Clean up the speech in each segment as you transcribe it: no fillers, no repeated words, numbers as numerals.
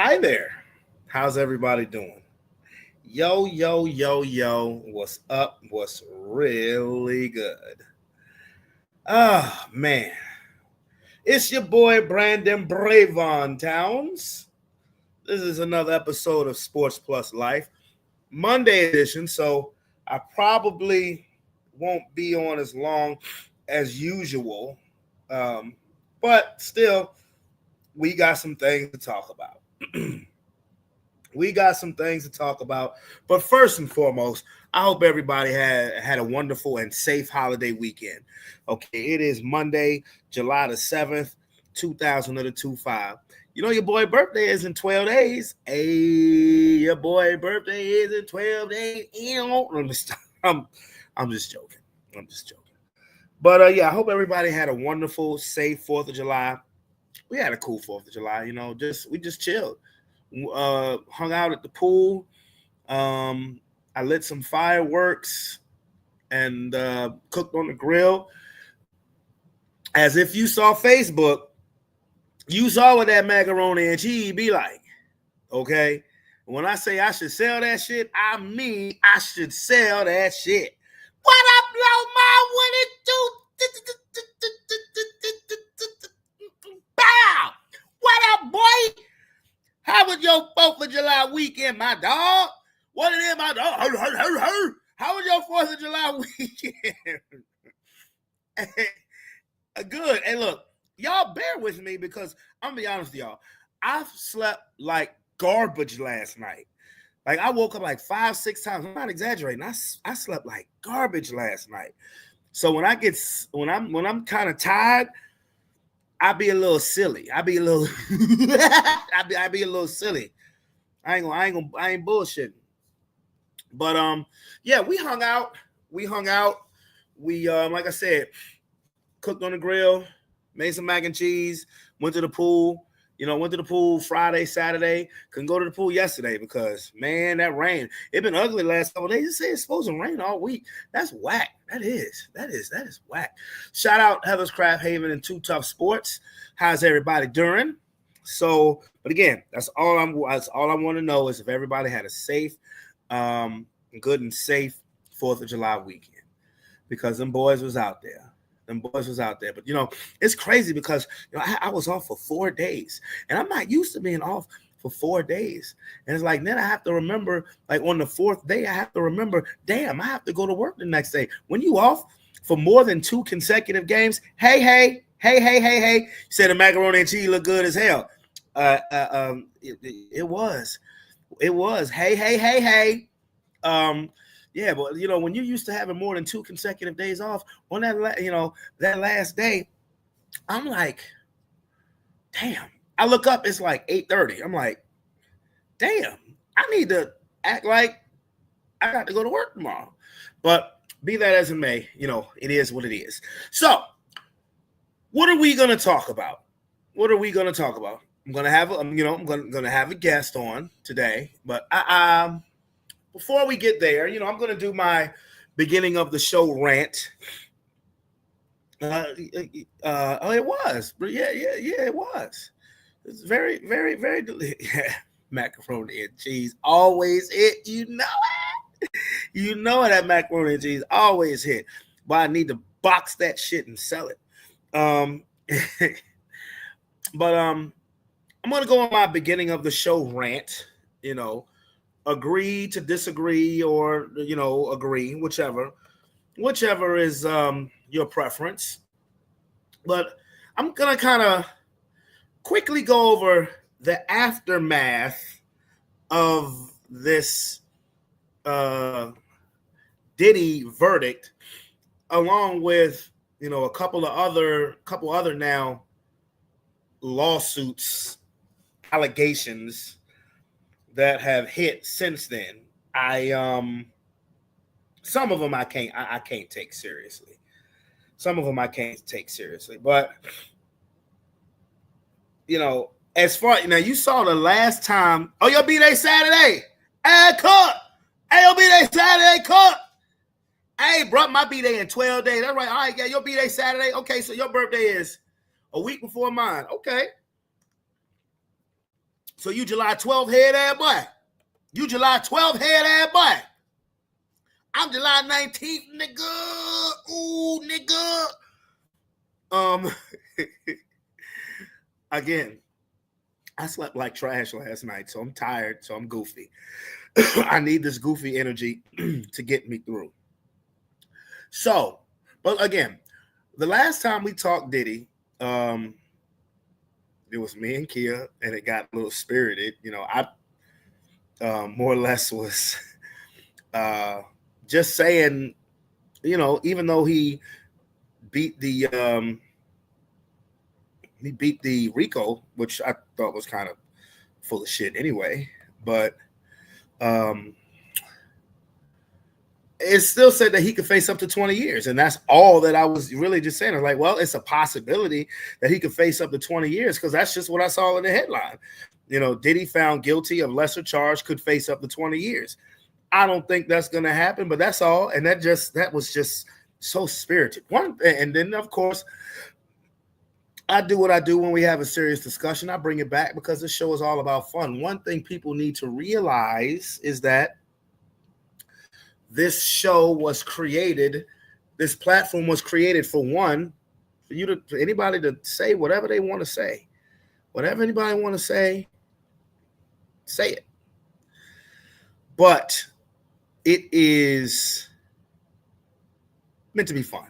Hi there. How's everybody doing? Yo, yo, yo, yo. What's up? What's really good? Man. It's your boy Brandon Bravon Towns. This is another episode of Sports Plus Life, Monday edition. So I probably won't be on as long as usual. Um, but still, we got some things to talk about. We got some things to talk about. But first and foremost, I hope everybody had a wonderful and safe holiday weekend. Okay, it is Monday, July the 7th, 2025. You know your boy birthday is in 12 days. Hey, your boy birthday is in 12 days. I'm just joking. I'm just joking. But yeah, I hope everybody had a wonderful, safe 4th of July. We had a cool 4th of July, we just chilled. Hung out at the pool. I lit some fireworks and cooked on the grill. As if you saw Facebook, you saw what that macaroni and cheese be like. Okay? When I say I should sell that shit, I mean I should sell that shit. What up, Low Ma? What it do? Bow! What up, boy? How was your 4th of July weekend, my dog? What it is, my dog? How was your 4th of July weekend? Good. And look, y'all bear with me because I'm going to be honest with y'all. I slept like garbage last night. Like I woke up like 5-6 times. I'm not exaggerating. I slept like garbage last night. So when I'm kind of tired, I be a little silly. I be a little I be a little silly. I ain't bullshitting. But yeah, we hung out. We like I said, cooked on the grill, made some mac and cheese, went to the pool. Went to the pool Friday, Saturday. Couldn't go to the pool yesterday because, man, that rain. It been ugly the last couple of days. They say it's supposed to rain all week. That's whack. That is whack. Shout out Heather's Craft Haven and Too Tough Sports. How's everybody doing? So, but again, that's all I want to know is if everybody had a safe, good and safe 4th of July weekend because them boys was out there. But it's crazy because I was off for 4 days, and I'm not used to being off for 4 days. And it's like then I have to remember, like on the 4th day, I have to remember, damn, I have to go to work the next day. When you off for more than 2 consecutive games, hey, you said the macaroni and cheese look good as hell. It was. Hey. Yeah, but when you're used to having more than 2 consecutive days off, on that last day, I'm like, damn. I look up, it's like 8:30. I'm like, damn, I need to act like I got to go to work tomorrow. But be that as it may, it is what it is. So, what are we gonna talk about? I'm gonna have a guest on today, but before we get there, I'm going to do my beginning of the show rant. It was. Yeah, it was. It's very, very, very delicious. Macaroni and cheese always hit. You know it. You know that macaroni and cheese always hit. But I need to box that shit and sell it. But I'm going to go on my beginning of the show rant, agree to disagree or agree, whichever is your preference. But I'm gonna kind of quickly go over the aftermath of this Diddy verdict, along with a couple other now lawsuits, allegations that have hit since then. Some of them I can't take seriously. But as far you saw the last time. Oh, your B-Day Saturday. Hey, cut. Hey, your B-Day Saturday, cut. Hey, bro, my B-Day in 12 days. That's right. All right, yeah, your B-Day Saturday. Okay, so your birthday is a week before mine. Okay. So you July 12th head ass boy. You July 12th head ass boy. I'm July 19th, nigga. Ooh, nigga. Again, I slept like trash last night, so I'm tired, so I'm goofy. I need this goofy energy to get me through. So, but again, the last time we talked Diddy, it was me and Kia, and it got a little spirited. You know, I more or less was just saying, you know, even though he beat the RICO, which I thought was kind of full of shit anyway, but it still said that he could face up to 20 years. And that's all that I was really just saying. I was like, well, it's a possibility that he could face up to 20 years because that's just what I saw in the headline. You know, Diddy found guilty of lesser charge, could face up to 20 years. I don't think that's going to happen, but that's all. And that was just so spirited. And then, of course, I do what I do when we have a serious discussion. I bring it back because this show is all about fun. One thing people need to realize is that this show was created, this platform was created for anybody to say whatever they want to say. Whatever anybody want to say it. But it is meant to be fun.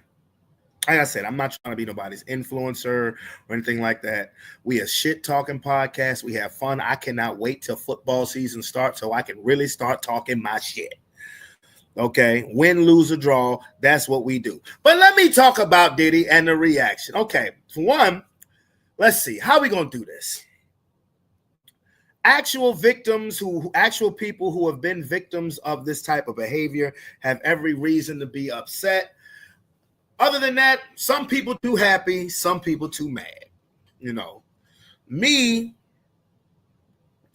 Like I said, I'm not trying to be nobody's influencer or anything like that. We a shit talking podcast. We have fun. I cannot wait till football season starts so I can really start talking my shit. Okay, win, lose, or draw, that's what we do. But let me talk about Diddy and the reaction. Okay, for one, let's see. How are we going to do this? Actual people who have been victims of this type of behavior have every reason to be upset. Other than that, some people too happy, some people too mad. You know, me,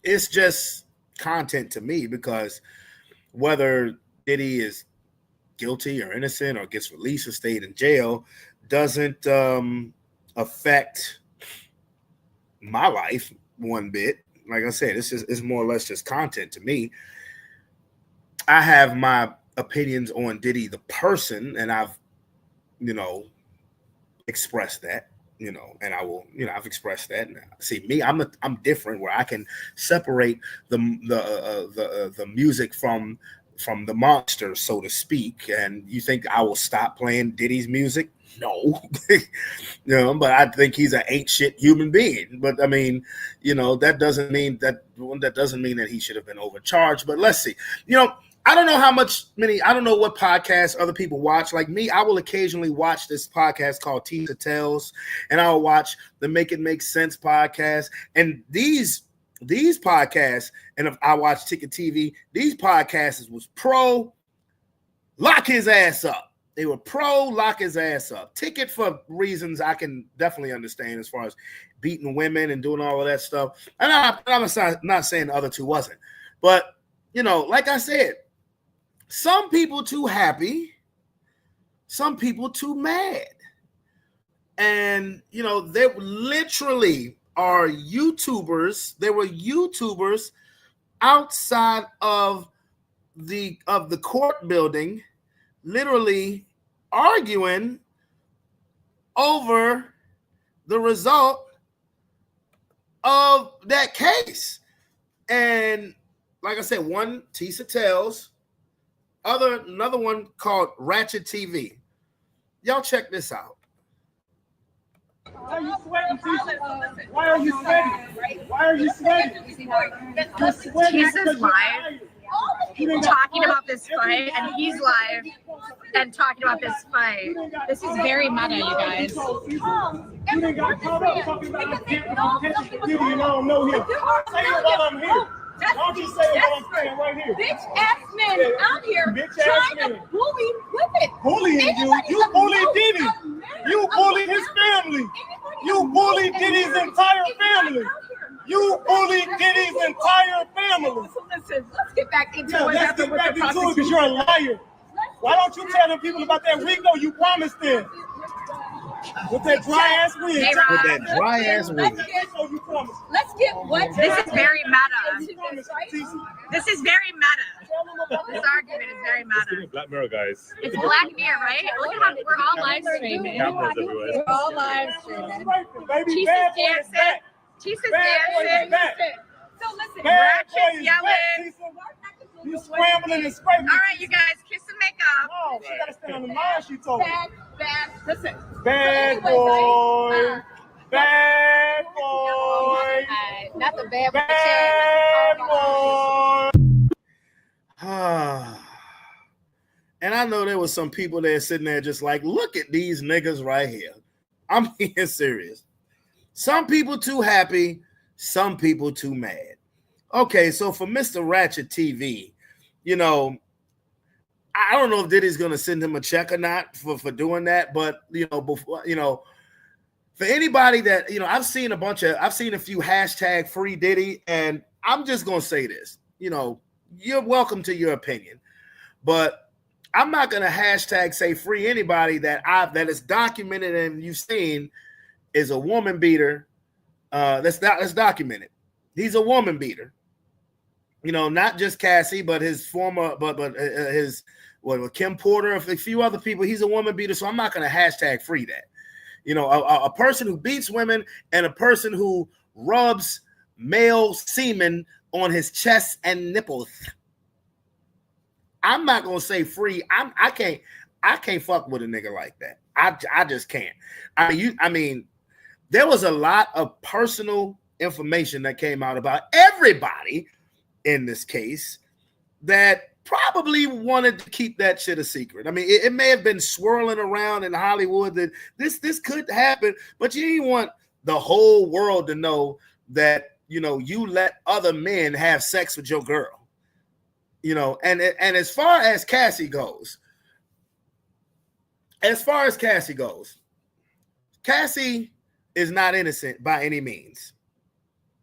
it's just content to me because whether Diddy is guilty or innocent or gets released or stayed in jail doesn't affect my life one bit. Like I said, it's more or less just content to me. I have my opinions on Diddy the person, and I've, you know, expressed that, you know, and I will, you know, I've expressed that. Now, see, me, I'm different where I can separate the music from the monster, so to speak. And you think I will stop playing Diddy's music? No. You know, but I think he's an ain't shit human being. But I mean, you know, that doesn't mean that he should have been overcharged. But let's see. You know, I don't know I don't know what podcasts other people watch. Like me, I will occasionally watch this podcast called Tisa Tells, and I'll watch the Make It Make Sense podcast. And these podcasts, and if I watch Ticket TV, these podcasts was pro lock his ass up. They were pro lock his ass up. Ticket for reasons I can definitely understand as far as beating women and doing all of that stuff. And I'm not saying the other two wasn't. But, you know, like I said, some people too happy, some people too mad. And, you know, they literally are YouTubers. There were YouTubers outside of the court building, literally arguing over the result of that case. And like I said, one Tisa Tells, another one called Ratchet TV. Y'all check this out. Why are you sweating, Tisa? Why are you sweating? Why are you sweating? Tisa's live, talking about this fight, and he's live and talking about this fight. This is very meta, you guys. You didn't got caught up talking about I'm getting Diddy and I don't know him. Say it while I'm here. Why don't you say it while I'm saying right here? Bitch ass men out here trying to bully women. Bullying you? You bullied Diddy. You bullied his family. You bullied Diddy's entire family. You bullied Diddy's entire family. So listen, let's get back into what happened with the prosecution. Because you're a liar. Why don't you tell them people about that RICO you promised them? With that dry ass wig. Hey, With Rob. that dry ass wig. Let's get what This is very meta. Tisha, This is very meta. This argument is very meta. Black Mirror, guys. It's Black Mirror, right? Look at how we're all live streaming. Cameras everywhere. We're all live streaming. baby, Chisa's bad boy is dancing. back. Chisa's Bad boy is dancing. back. So listen, Bad boy Ratchet is yelling. back, Tisha. You scrambling and scraping. All right, you guys, kiss and make up. No, she gotta stay on the line, she told me. bad. Listen. Bad boy. Bad boy. Not the bad Bad boy. And I know there was some people there sitting there just like, look at these niggas right here. I'm being serious. Some people too happy, some people too mad. Okay, so for Mr. Ratchet TV, you know, I don't know if Diddy's gonna send him a check or not for doing that, but you know, before for anybody that I've seen a few hashtag free Diddy, and I'm just gonna say this, you're welcome to your opinion, but I'm not gonna hashtag say free anybody that is documented and you've seen is a woman beater. That's documented. He's a woman beater. Not just Cassie, but his former, his Kim Porter, a few other people. He's a woman beater, so I'm not going to hashtag free that. A person who beats women and a person who rubs male semen on his chest and nipples. I'm not going to say free. I can't fuck with a nigga like that. I just can't. I mean, there was a lot of personal information that came out about everybody in this case that probably wanted to keep that shit a secret. I mean, it may have been swirling around in Hollywood that this could happen, but you didn't want the whole world to know that, you let other men have sex with your girl. And as far as Cassie goes, Cassie is not innocent by any means.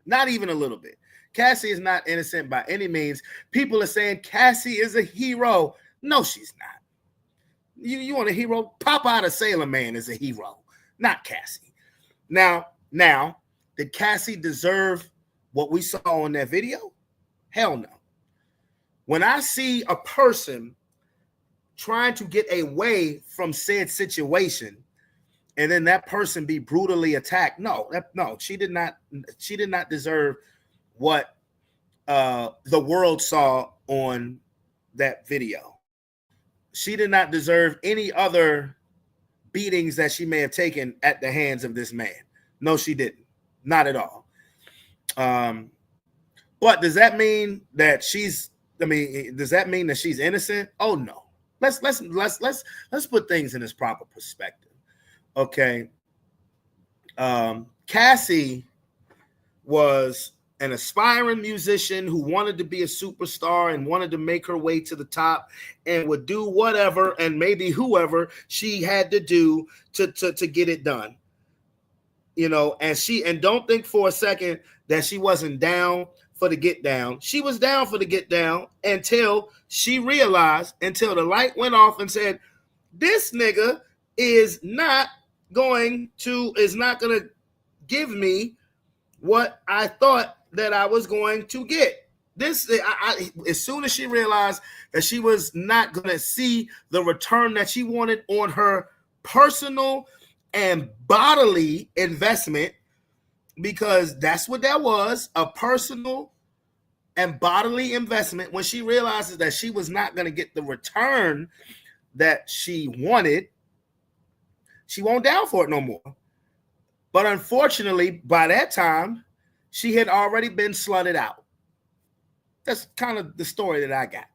Not even a little bit. Cassie is not innocent by any means. People are saying Cassie is a hero. No, she's not. You want a hero? Popeye the Sailor Man is a hero, not Cassie. Now, did Cassie deserve what we saw in that video? Hell no. When I see a person trying to get away from said situation, and then that person be brutally attacked, no, she did not deserve what the world saw on that video. She did not deserve any other beatings that she may have taken at the hands of this man. No, she didn't. Not at all. But does that mean that she's innocent? Oh no. Let's put things in its proper perspective. Okay. Cassie was an aspiring musician who wanted to be a superstar and wanted to make her way to the top and would do whatever and maybe whoever she had to do to get it done. And don't think for a second that she wasn't down for the get down. She was down for the get down until she realized, until the light went off and said, this nigga is not going to give me what I thought that I was going to get. As soon as she realized that she was not going to see the return that she wanted on her personal and bodily investment, because that's what that was, a personal and bodily investment. When she realizes that she was not going to get the return that she wanted, she won't down for it no more. But unfortunately, by that time, she had already been slutted out. That's kind of the story that I got.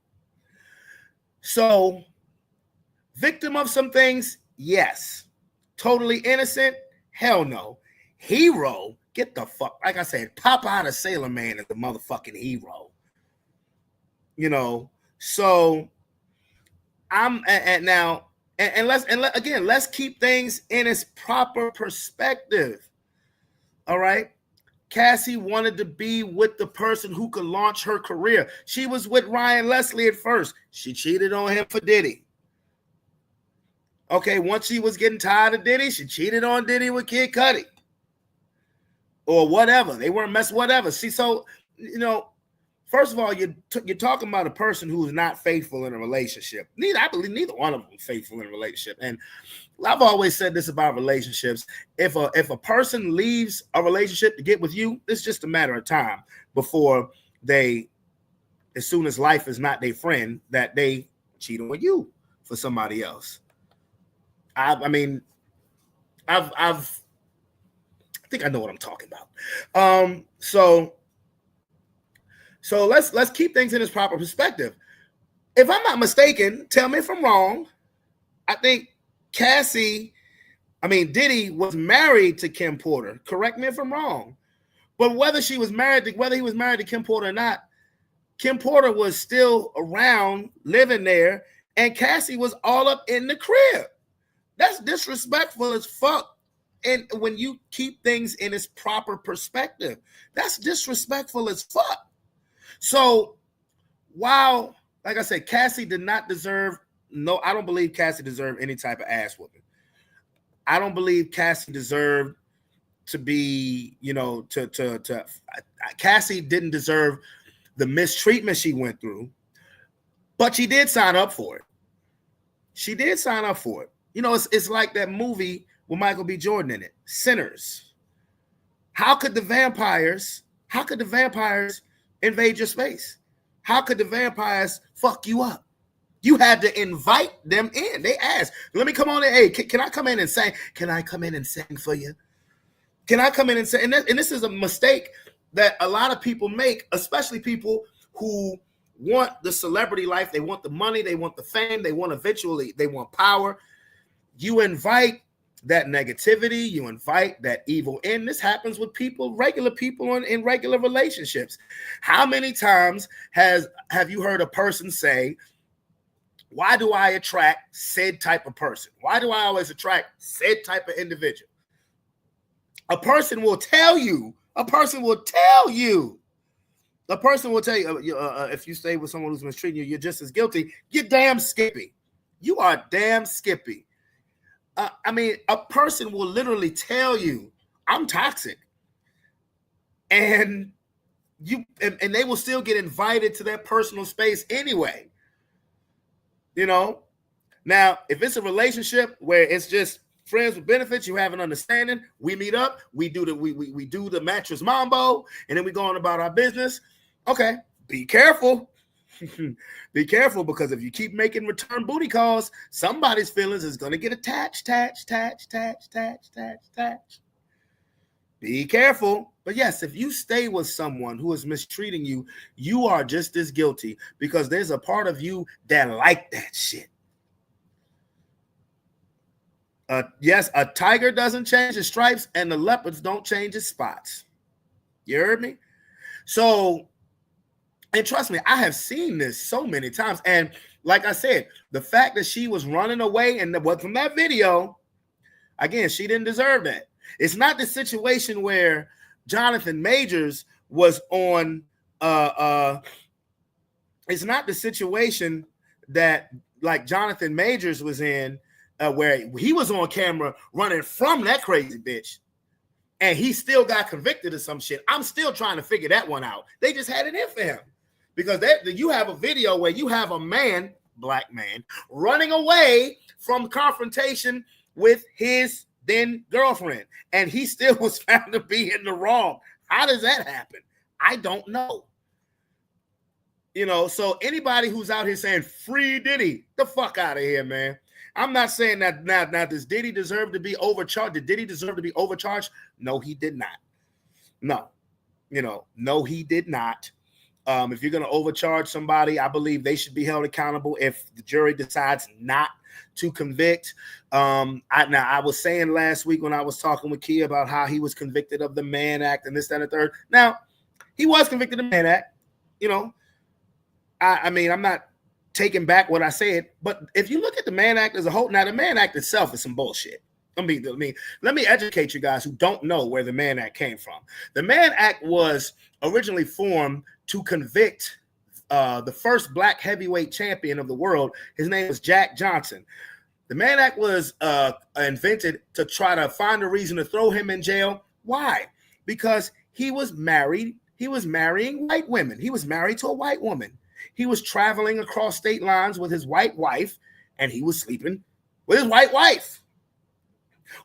So, victim of some things, yes. Totally innocent? Hell no. Hero? Get the fuck. Like I said, Popeye the Sailor Man is the motherfucking hero. So let's keep things in its proper perspective. All right. Cassie wanted to be with the person who could launch her career. She was with Ryan Leslie at first. She cheated on him for Diddy. Okay, once she was getting tired of Diddy, she cheated on Diddy with Kid Cudi. Or whatever. They weren't messing, whatever. See, so, you know, first of all, you're talking about a person who is not faithful in a relationship. I believe neither one of them is faithful in a relationship. And I've always said this about relationships. If a person leaves a relationship to get with you, it's just a matter of time before they, as soon as life is not their friend, that they cheat on you for somebody else. I think I know what I'm talking about. So let's keep things in its proper perspective. If I'm not mistaken, tell me if I'm wrong. I think Diddy was married to Kim Porter. Correct me if I'm wrong. But whether he was married to Kim Porter or not, Kim Porter was still around, living there, and Cassie was all up in the crib. That's disrespectful as fuck. And when you keep things in its proper perspective, that's disrespectful as fuck. So while, like I said, Cassie did not deserve, I don't believe Cassie deserved any type of ass whooping. I don't believe Cassie deserved to be, Cassie didn't deserve the mistreatment she went through, but she did sign up for it. She did sign up for it. You know, it's like that movie with Michael B. Jordan in it, Sinners. How could the vampires invade your space? How could the vampires fuck you up? You had to invite them in. They asked, let me come on in. Hey, can I come in and sing? Can I come in and sing for you? Can I come in and sing? And this is a mistake that a lot of people make, especially people who want the celebrity life. They want the money. They want the fame. They want power. You invite that negativity. You invite that evil in. This happens with regular people in regular relationships. How many times have you heard a person say, why do I attract said type of person? Why do I always attract said type of individual? A person will tell you, if you stay with someone who's mistreating you, you're just as guilty. You're damn skippy. You are damn skippy. A person will literally tell you, I'm toxic. And they will still get invited to their personal space anyway. You know? Now, if it's a relationship where it's just friends with benefits, you have an understanding, we meet up, we do the mattress mambo, and then we go on about our business. Okay, be careful. Be careful, because if you keep making return booty calls, somebody's feelings is going to get attached. Be careful. But yes, if you stay with someone who is mistreating you, you are just as guilty, because there's a part of you that like that shit. Yes, a tiger doesn't change its stripes, and the leopards don't change its spots. You heard me? So, and trust me, I have seen this so many times. And like I said, the fact that she was running away and what from that video, again, she didn't deserve that. It's not the situation where Jonathan Majors was on. It's not the situation that like Jonathan Majors was in, where he was on camera running from that crazy bitch, and he still got convicted of some shit. I'm still trying to figure that one out. They just had it in for him. Because you have a video where you have a man, black man, running away from confrontation with his then girlfriend, and he still was found to be in the wrong. How does that happen? I don't know. You know, so anybody who's out here saying free Diddy, the fuck out of here, man. I'm not saying that now does Diddy deserve to be overcharged? Did Diddy deserve to be overcharged? No, he did not. No, he did not. If you're going to overcharge somebody, I believe they should be held accountable if the jury decides not to convict. I was saying last week when I was talking with Kia about how he was convicted of the Mann Act and this, that, and the third. Now, he was convicted of the Mann Act. You know, I'm not taking back what I said, but if you look at the Mann Act as a whole, now the Mann Act itself is some bullshit. Let me educate you guys who don't know where the Mann Act came from. The Mann Act was originally formed to convict the first black heavyweight champion of the world. His name was Jack Johnson. The Mann Act was invented to try to find a reason to throw him in jail. Why? Because he was married. He was marrying white women. He was married to a white woman. He was traveling across state lines with his white wife, and he was sleeping with his white wife.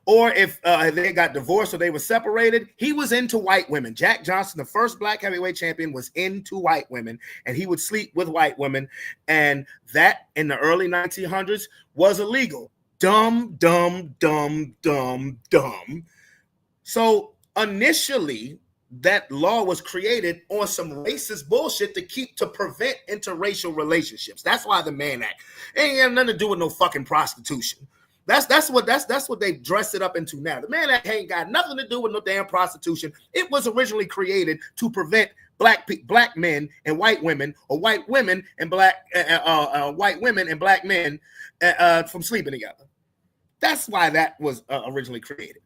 Or if they got divorced or they were separated, he was into white women. Jack Johnson, the first black heavyweight champion, was into white women, and he would sleep with white women. And that in the early 1900s was illegal. Dumb. So initially, that law was created on some racist bullshit to prevent interracial relationships. That's why the Mann Act. It ain't got nothing to do with no fucking prostitution. That's what they dressed it up into now. The Mann Act ain't got nothing to do with no damn prostitution. It was originally created to prevent black men and white women, or white women and white women and black men from sleeping together. That's why that was originally created.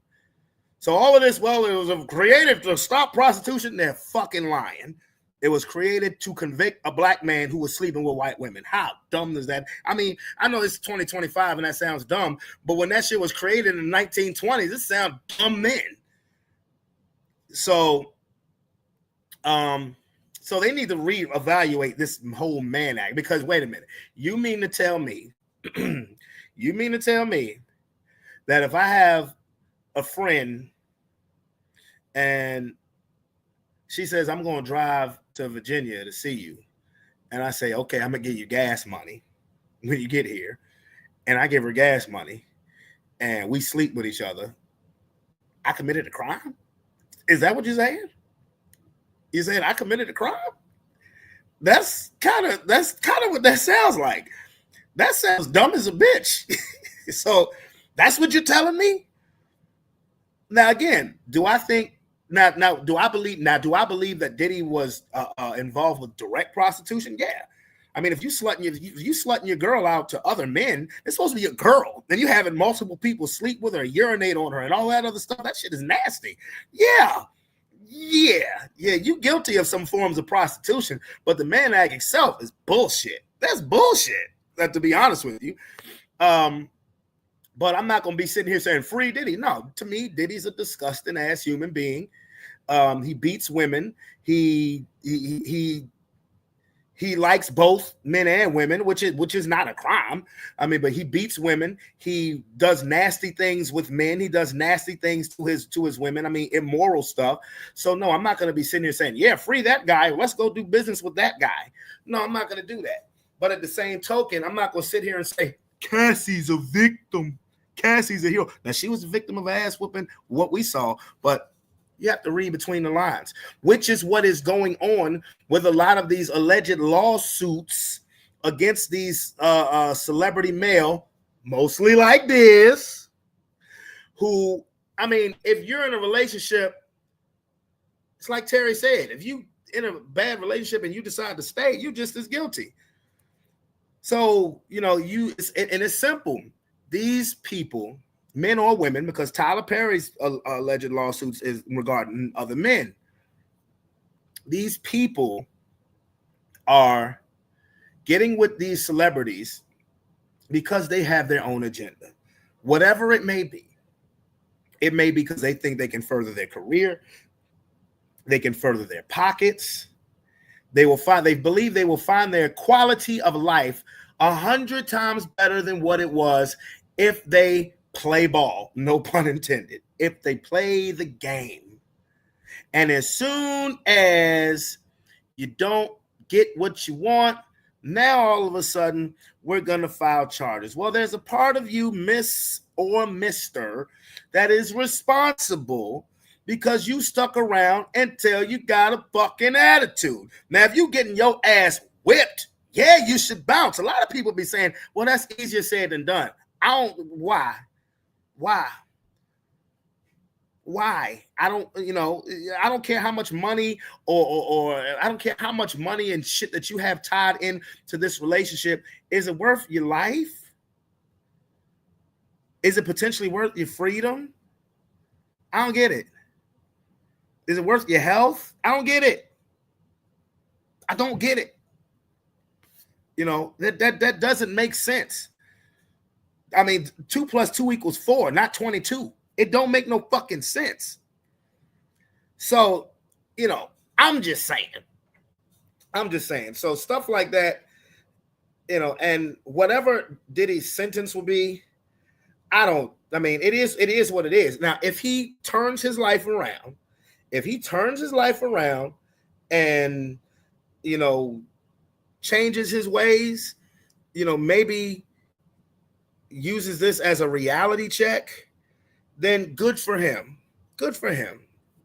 So all of this, well, it was created to stop prostitution. They're fucking lying. It was created to convict a black man who was sleeping with white women. How dumb is that? I mean, I know it's 2025 and that sounds dumb, but when that shit was created in the 1920s, it sounded dumb then. So they need to reevaluate this whole Mann Act, because wait a minute, you mean to tell me that if I have a friend and she says, I'm going to drive to Virginia to see you, and I say, okay, I'm going to give you gas money when you get here, and I give her gas money, and we sleep with each other, I committed a crime? Is that what you're saying? You saying I committed a crime? That's kind of what that sounds like. That sounds dumb as a bitch. So that's what you're telling me? Now, again, do I believe that Diddy was involved with direct prostitution? Yeah. I mean, if you slutting your girl out to other men, it's supposed to be a girl. Then you having multiple people sleep with her, urinate on her, and all that other stuff. That shit is nasty. Yeah. You guilty of some forms of prostitution, but the Mann Act itself is bullshit. That's bullshit. To be honest with you. But I'm not going to be sitting here saying free Diddy. No, to me, Diddy's a disgusting ass human being. He beats women. He likes both men and women, which is not a crime. I mean, but he beats women. He does nasty things with men. He does nasty things to his women. I mean, immoral stuff. So no, I'm not going to be sitting here saying, yeah, free that guy. Let's go do business with that guy. No, I'm not going to do that. But at the same token, I'm not going to sit here and say Cassie's a victim. Cassie's a hero. Now, she was a victim of ass whooping, what we saw, but you have to read between the lines, which is what is going on with a lot of these alleged lawsuits against these celebrity male, mostly like this, who, I mean, if you're in a relationship, it's like Terry said, if you in a bad relationship and you decide to stay, you're just as guilty. So, it's simple. These people, men or women, because Tyler Perry's alleged lawsuits is regarding other men. These people are getting with these celebrities because they have their own agenda, whatever it may be. It may be because they think they can further their career, they can further their pockets. They believe they will find their quality of life 100 times better than what it was if they play ball, no pun intended, if they play the game. And as soon as you don't get what you want, now all of a sudden we're going to file charges. Well, there's a part of you, Miss or Mr., that is responsible because you stuck around until you got a fucking attitude. Now, if you getting your ass whipped, yeah, you should bounce. A lot of people be saying, well, that's easier said than done. Why? I don't care how much money or I don't care how much money and shit that you have tied into this relationship. Is it worth your life? Is it potentially worth your freedom? I don't get it. Is it worth your health? I don't get it. I don't get it. That doesn't make sense. I mean, 2 + 2 = 4, not 22. It don't make no fucking sense. So, you know, I'm just saying. So stuff like that, you know, and whatever Diddy's sentence will be, I mean, it is what it is. Now, if he turns his life around, and, you know, changes his ways, you know, maybe uses this as a reality check, then good for him.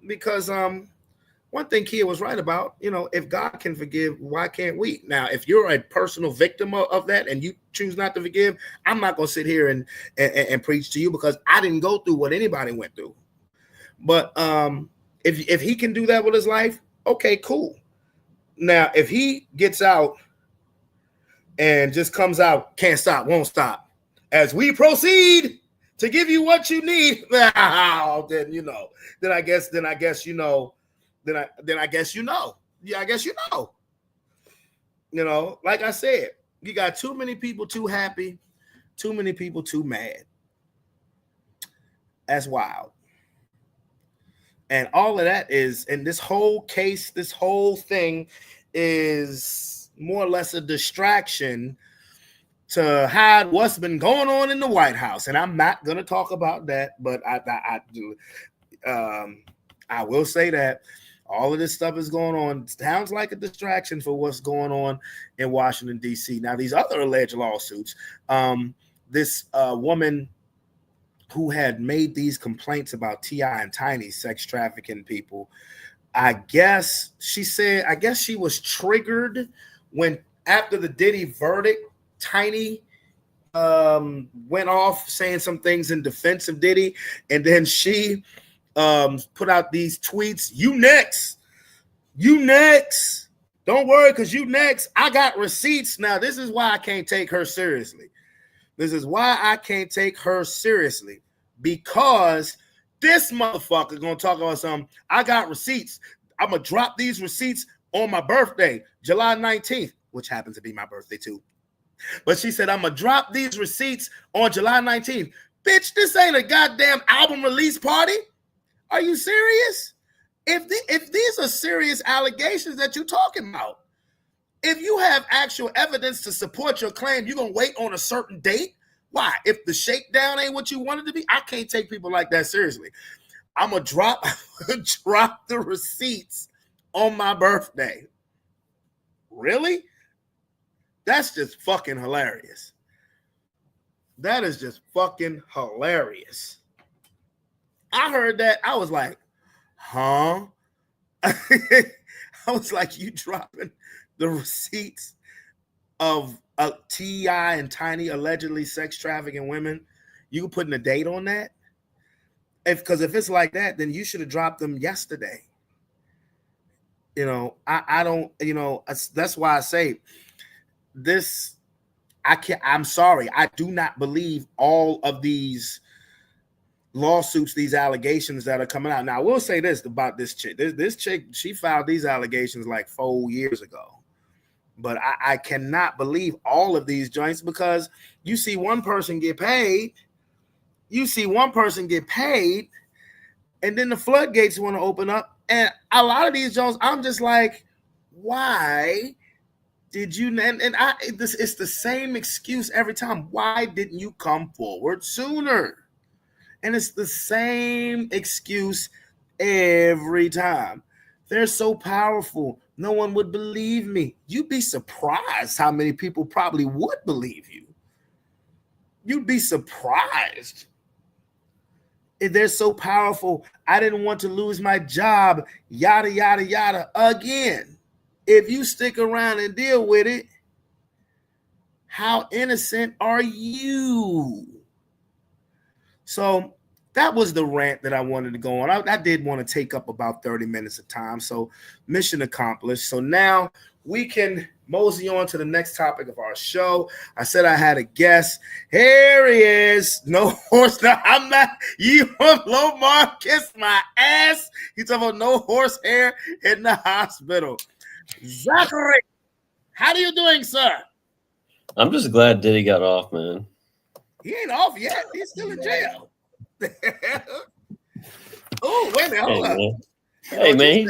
Because one thing Kia was right about, you know, if God can forgive, why can't we? Now, if you're a personal victim of that and you choose not to forgive, I'm not going to sit here and preach to you, because I didn't go through what anybody went through. But if he can do that with his life, okay, cool. Now, if he gets out and just comes out, can't stop, won't stop, as we proceed to give you what you need, then I guess you know. Yeah, I guess you know. You know, like I said, you got too many people too happy, too many people too mad. That's wild. And all of that is, and this whole case, this whole thing is more or less a distraction to hide what's been going on in the White House. And I'm not going to talk about that, but I will say that all of this stuff is going on. Sounds like a distraction for what's going on in Washington, D.C. Now, these other alleged lawsuits, this woman who had made these complaints about T.I. and Tiny sex trafficking people, I guess she was triggered when, after the Diddy verdict, Tiny went off saying some things in defense of Diddy, and then she put out these tweets: you next, don't worry, because you next, I got receipts. Now, this is why I can't take her seriously, because this motherfucker gonna talk about something. I got receipts. I'm gonna drop these receipts on my birthday, July 19th, which happens to be my birthday too. But she said, I'm gonna drop these receipts on July 19th. Bitch, this ain't a goddamn album release party. Are you serious? If these are serious allegations that you're talking about, if you have actual evidence to support your claim, you're gonna wait on a certain date. Why? If the shakedown ain't what you wanted to be, I can't take people like that seriously. I'm gonna drop the receipts on my birthday. Really? That's just fucking hilarious. That is just fucking hilarious. I heard that. I was like, huh? I was like, you dropping the receipts of T.I. and Tiny allegedly sex trafficking women? You putting a date on that? Because if it's like that, then you should have dropped them yesterday. You know, I don't, you know, that's why I say this. I'm sorry. I do not believe all of these lawsuits, these allegations that are coming out. Now, I will say this about this chick. This chick, she filed these allegations like 4 years ago. But I cannot believe all of these joints, because you see one person get paid. And then the floodgates want to open up. And a lot of these joints, I'm just like, why did you? It's the same excuse every time. Why didn't you come forward sooner? And it's the same excuse every time. They're so powerful. No one would believe me. You'd be surprised how many people probably would believe you. You'd be surprised. They're so powerful. I didn't want to lose my job. Yada, yada, yada. Again, if you stick around and deal with it, how innocent are you? So that was the rant that I wanted to go on. I did want to take up about 30 minutes of time. So mission accomplished. So now we can mosey on to the next topic of our show. I said I had a guest. Here he is. No horse. No, I'm not. You Lomar kiss my ass. He's talking about no horse hair in the hospital. Zachary, how are you doing, sir? I'm just glad Diddy got off, man. He ain't off yet. He's still in jail. Oh, wait a minute. Hold up. Hey, man,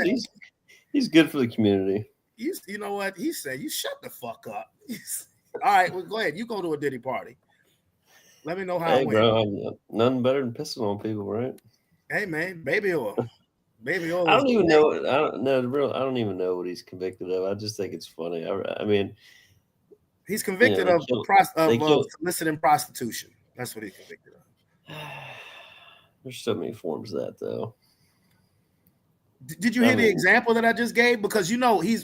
he's good for the community. You know what? He said, you shut the fuck up. All right, well, go ahead. You go to a Diddy party. Let me know how it went. Bro, nothing better than pissing on people, right? Hey, man, baby oil. Baby oil. I don't even know. I don't even know what he's convicted of. I just think it's funny. I mean, he's convicted of soliciting prostitution. That's what he's convicted of. There's so many forms of that, though. Did you hear the example that I just gave? Because he is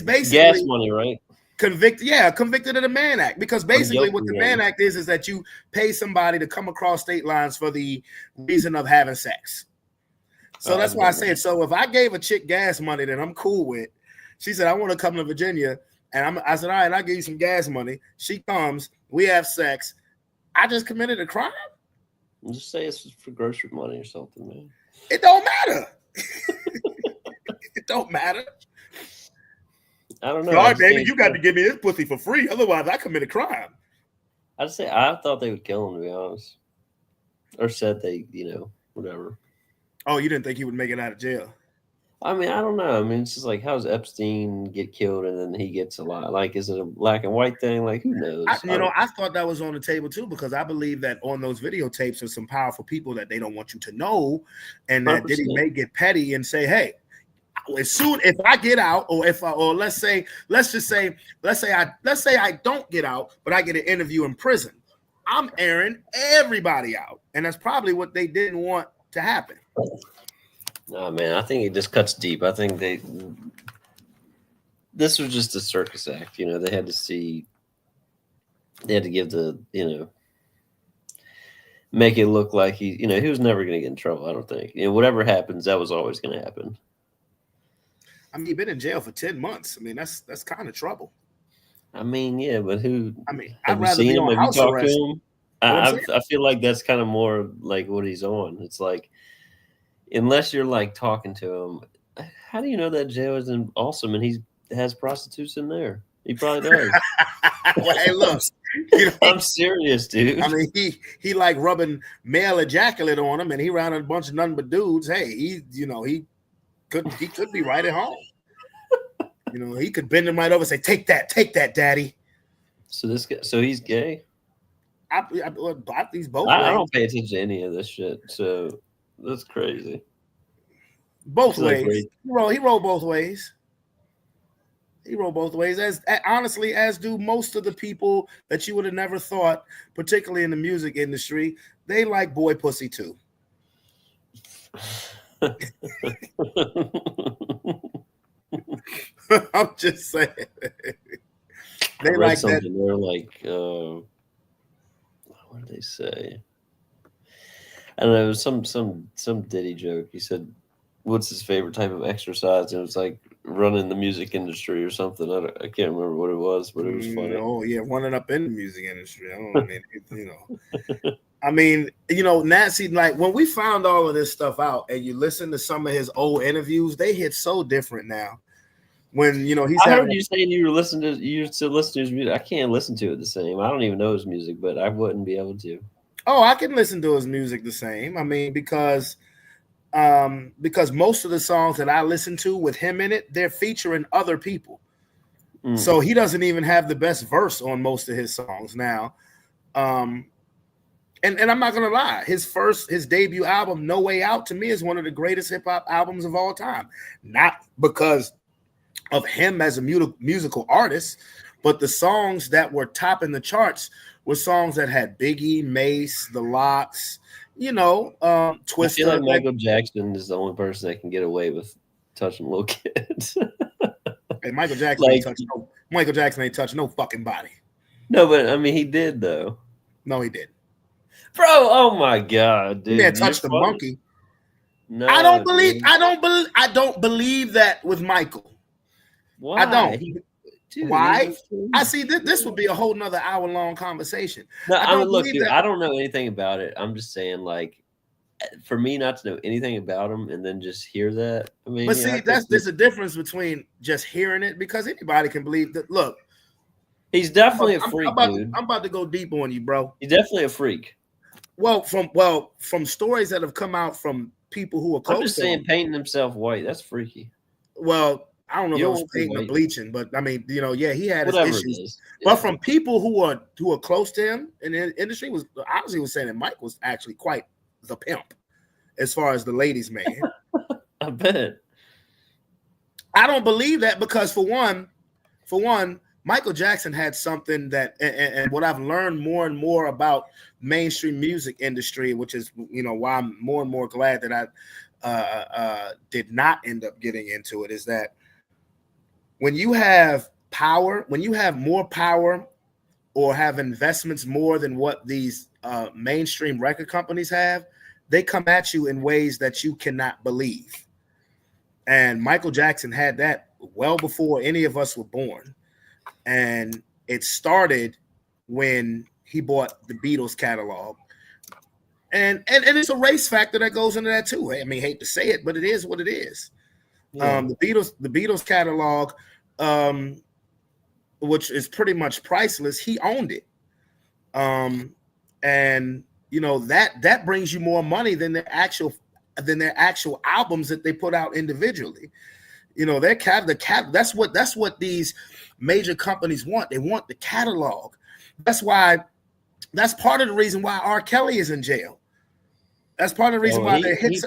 basically gas money, right? Convicted of the Mann Act. Because basically what the Mann Act is that you pay somebody to come across state lines for the reason of having sex. So that's why I said, so if I gave a chick gas money that I'm cool with, she said, I want to come to Virginia, and I said, all right, I'll give you some gas money. She comes, we have sex. I just committed a crime? Just say it's for grocery money or something, man. It don't matter. It don't matter. I don't know. All right, baby, you got to give me this pussy for free. Otherwise, I commit a crime. I thought they would kill him, to be honest. Or said they, whatever. Oh, you didn't think he would make it out of jail? I mean, I don't know. I mean, it's just like, how does Epstein get killed and then he gets a lot? Like, is it a black and white thing? Like, who knows? I thought that was on the table too, because I believe that on those videotapes there's some powerful people that they don't want you to know, and that Diddy may get petty and say, "Hey, if I get out, or let's say I don't get out, but I get an interview in prison, I'm airing everybody out," and that's probably what they didn't want to happen. No, man, I think it just cuts deep. I think this was just a circus act. They had to give make it look like he was never going to get in trouble. I don't think, whatever happens, that was always going to happen. I mean, he's been in jail for 10 months. I mean, that's kind of trouble. I mean, yeah, but who? I mean, I'd rather be on house arrest. I feel like that's kind of more like what he's on. It's like, unless you're like talking to him, how do you know that jail isn't awesome and he has prostitutes in there? He probably does. Well, hey, look, I'm serious, dude. I mean, he like rubbing male ejaculate on him, and he around a bunch of nothing but dudes. Hey, he could be right at home. He could bend him right over and say, take that, daddy. So he's gay? He's both I don't pay attention to any of this shit, so that's crazy. Both ways. He rolled both ways. He rolled both ways, as do most of the people that you would have never thought, particularly in the music industry. They like boy pussy too. I'm just saying. They like that. They're like, what did they say? I don't know. It was some Diddy joke. He said, "What's his favorite type of exercise?" And it was like running the music industry or something. I can't remember what it was, but it was funny. Oh yeah, running up in the music industry. I mean, Nancy, like when we found all of this stuff out, and you listen to some of his old interviews, they hit so different now. When I heard you saying you used to listen to his music. I can't listen to it the same. I don't even know his music, but I wouldn't be able to. Oh, I can listen to his music the same. I mean, because most of the songs that I listen to with him in it, they're featuring other people. So he doesn't even have the best verse on most of his songs now. And I'm not gonna lie, his debut album, No Way Out, to me is one of the greatest hip hop albums of all time. Not because of him as a musical artist, but the songs that were topping the charts were songs that had Biggie, Mace, The Lox, Twista. I feel like Michael Jackson is the only person that can get away with touching little kids. Hey, Michael Jackson ain't touched no fucking body. No, but I mean, he did though. No, he didn't. Bro, oh my god, dude! He didn't touch the monkey. No, I don't believe that with Michael. Why? I don't. Dude, why? I see this would be a whole nother hour-long conversation. No, I mean, look, dude, I don't know anything about it. I'm just saying, like, for me not to know anything about him and then just hear that. I mean, but see, there's a difference between just hearing it, because anybody can believe that. Look, He's definitely a freak, dude. I'm about to go deep on you, bro. He's definitely a freak. Well, from stories that have come out from people who are close. I'm just saying, painting himself white. That's freaky. Well, I don't know if it was don't be painting or white. bleaching, but I mean, you know, yeah, he had his Whatever it issues. is. But from people who are close to him in the industry, was honestly was saying that Mike was actually quite the pimp as far as the ladies' man. I bet. I don't believe that because for one, Michael Jackson had something that, and what I've learned more and more about mainstream music industry, which is, you know, why I'm more and more glad that I did not end up getting into it, is that when you have power, when you have more power or have investments more than what these mainstream record companies have, they come at you in ways that you cannot believe. And Michael Jackson had that well before any of us were born. And it started when he bought the Beatles catalog. And it's a race factor that goes into that too. I mean, hate to say it, but it is what it is. Yeah. The Beatles catalog, which is pretty much priceless, he owned it. And you know, that brings you more money than their actual albums that they put out individually. You know, that's what these major companies want. They want the catalog. That's part of the reason why R. Kelly is in jail. That's part of the reason why they hit.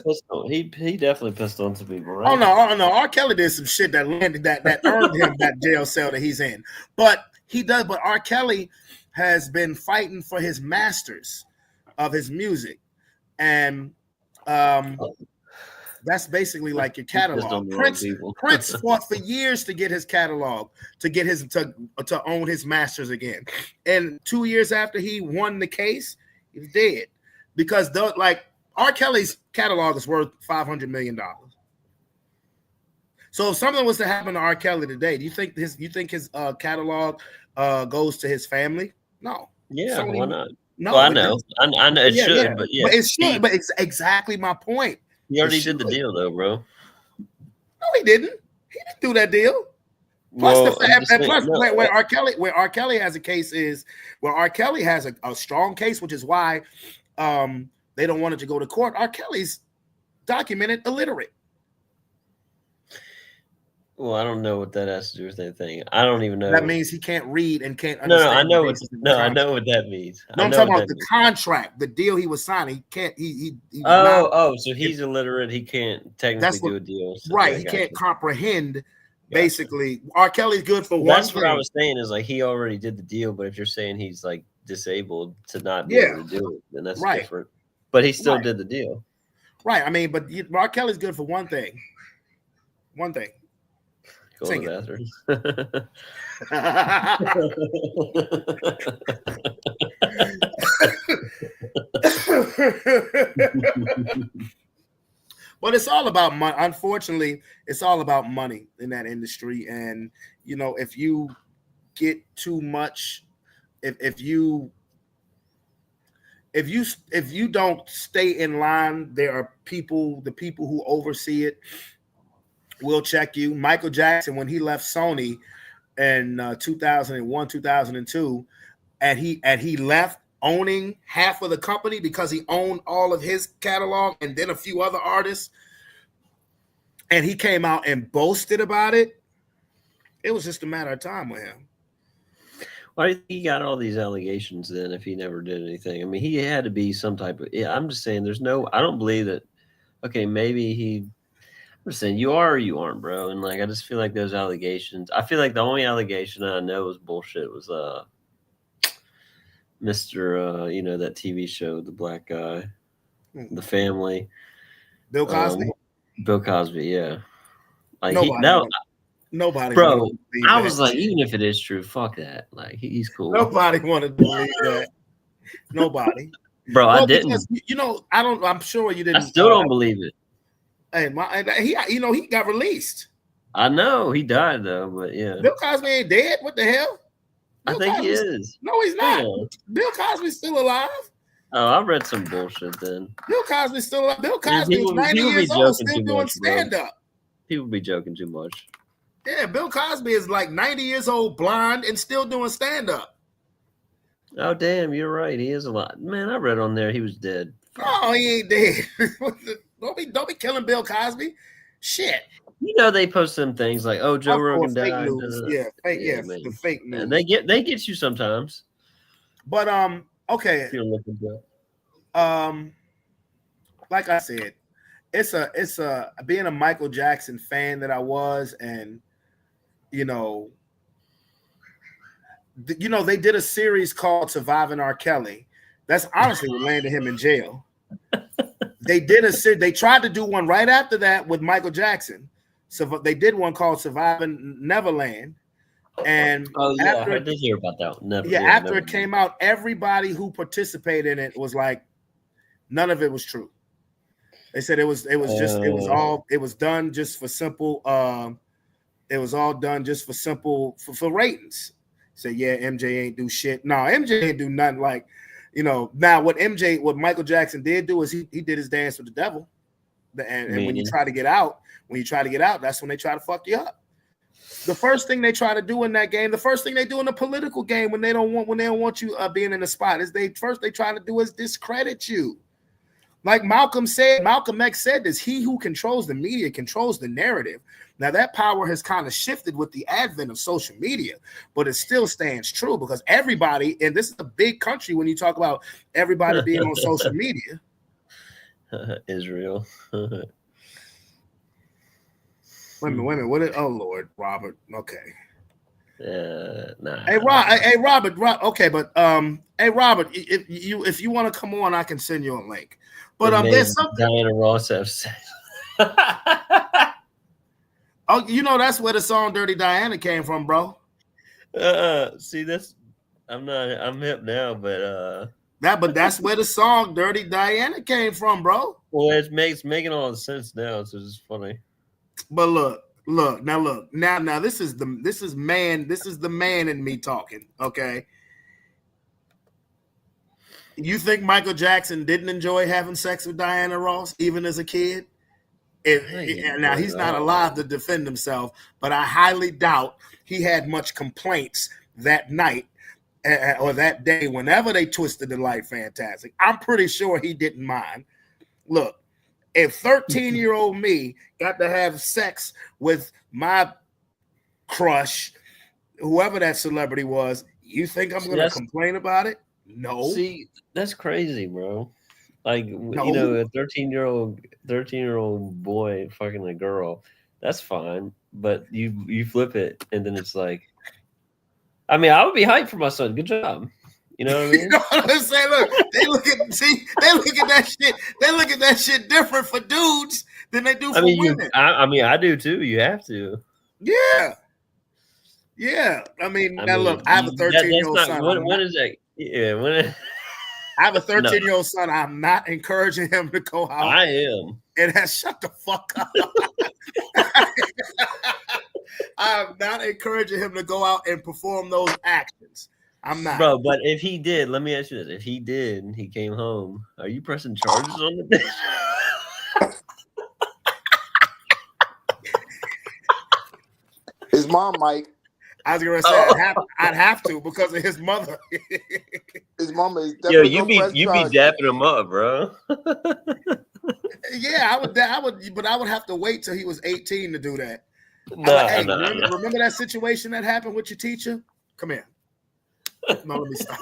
He definitely pissed on some people, right? Oh no! R. Kelly did some shit that landed that earned him that jail cell that he's in. But R. Kelly has been fighting for his masters of his music, and that's basically like your catalog. Prince fought for years to get his catalog, to get his to own his masters again. And 2 years after he won the case, he was dead because R. Kelly's catalog is worth $500 million. So if something was to happen to R. Kelly today, do you think his catalog goes to his family? No. Yeah, Sony, why not? No, well, I know it should, but yeah, but it should. But it's exactly my point. He already did the deal, though, bro. No, he didn't. He didn't do that deal. Plus, where R. Kelly has a case is where R. Kelly has a strong case, which is why they don't want it to go to court. R. Kelly's documented illiterate. Well, I don't know what that has to do with anything. I don't even know. That means he can't read and can't understand. I know what that means. No, I'm talking about the contract, the deal he was signing. He can't. So he's illiterate. He can't technically do a deal. So right. He can't comprehend. Basically, R. Kelly's good for one. That's what I was saying. Is like he already did the deal, but if you're saying he's like disabled to not be able to do it, then that's different. But he still did the deal. Right. I mean, but R. Kelly's good for one thing. One thing. Go to the bathroom. But it's all about money. Unfortunately, it's all about money in that industry. And you know, if you get too much, if you don't stay in line, there are the people who oversee it will check you. Michael Jackson, when he left Sony in 2001, 2002, and he left owning half of the company because he owned all of his catalog and then a few other artists, and he came out and boasted about it. It was just a matter of time with him. Why do you think he got all these allegations then if he never did anything? I mean, he had to be some type of, I'm just saying I don't believe that, okay, maybe I'm just saying you are or you aren't, bro. And like, I just feel like those allegations, I feel like the only allegation I know was bullshit was Mr. That TV show, the black guy, The Family. Bill Cosby? Bill Cosby, yeah. Like nobody. Bro, I was like, even if it is true, fuck that. Like, he's cool. Nobody wanted to believe that. Nobody. Bro, I didn't. Because, I'm sure you didn't. I still don't believe it. Hey, he got released. I know he died though, but yeah. Bill Cosby ain't dead. What the hell? I think he is. No, he's not. Yeah. Bill Cosby's still alive. Oh, I read some bullshit then. Bill Cosby's still alive. Bill Cosby is 90 years old, still doing stand-up. People be joking too much. Yeah, Bill Cosby is like 90 years old, blind, and still doing stand-up. Oh damn, you're right. He is a lot. Man, I read on there he was dead. Oh, he ain't dead. don't be killing Bill Cosby. Shit. You know they post some things like, "Oh, Joe Rogan fake died." news. Yeah, fake. Yeah, man. the fake news. And they get you sometimes. But okay. If you're looking good. Like I said, it's a being a Michael Jackson fan that I was, and you know, they did a series called Surviving R. Kelly. That's honestly what landed him in jail. They tried to do one right after that with Michael Jackson. So they did one called Surviving Neverland. And I did hear about that one. After it came out, everybody who participated in it was like, none of it was true. They said it was done just for simple. It was all done just for simple for ratings. Say, yeah, MJ ain't do shit. No, MJ ain't do nothing. Like, now what Michael Jackson did do is he did his dance with the devil. And when you try to get out, that's when they try to fuck you up. The first thing they try to do in that game, the first thing they do in a political game when they don't want you being in the spot is they try to do is discredit you. Like Malcolm X said this, he who controls the media controls the narrative. Now that power has kind of shifted with the advent of social media, but it still stands true because everybody, and this is a big country when you talk about everybody being on social media. Israel. Wait a minute. Oh Lord, Robert. Okay. Nah. Hey, Robert. Okay, but hey, Robert, if you want to come on, I can send you a link. But there's something Diana Ross have said. Oh, that's where the song "Dirty Diana" came from, bro. See, I'm hip now, but that's where the song "Dirty Diana" came from, bro. Well, it's making all the sense now. So it's funny. But look. Now this is the man in me talking. Okay. You think Michael Jackson didn't enjoy having sex with Diana Ross even as a kid? Now he's not alive to defend himself, but I highly doubt he had much complaints that night or that day whenever they twisted the light fantastic. I'm pretty sure he didn't mind. Look, if 13-year-old me got to have sex with my crush, whoever that celebrity was, you think I'm going to complain about it? No. See, that's crazy, bro. Like, a 13-year-old boy fucking a girl, that's fine. But you flip it, and then it's like, I mean, I would be hyped for my son. Good job. You know what I mean? You know what I'm saying? Look, they look at that shit. They look at that shit different for dudes than they do for women. I do too. You have to. Yeah. I mean, look, I have a 13-year-old son. When is that? Yeah, I have a 13-year-old son. I'm not encouraging him to go out. I am. And shut the fuck up. I'm not encouraging him to go out and perform those actions. I'm not. Bro, but if he did, let me ask you this. If he did, he came home, are you pressing charges on the bitch? His mom might. I was gonna say I'd have to because of his mother. His mama is definitely you be dapping him up, bro. Yeah, I would, but I would have to wait till he was 18 to do that. Remember that situation that happened with your teacher? Come here. No, let me stop.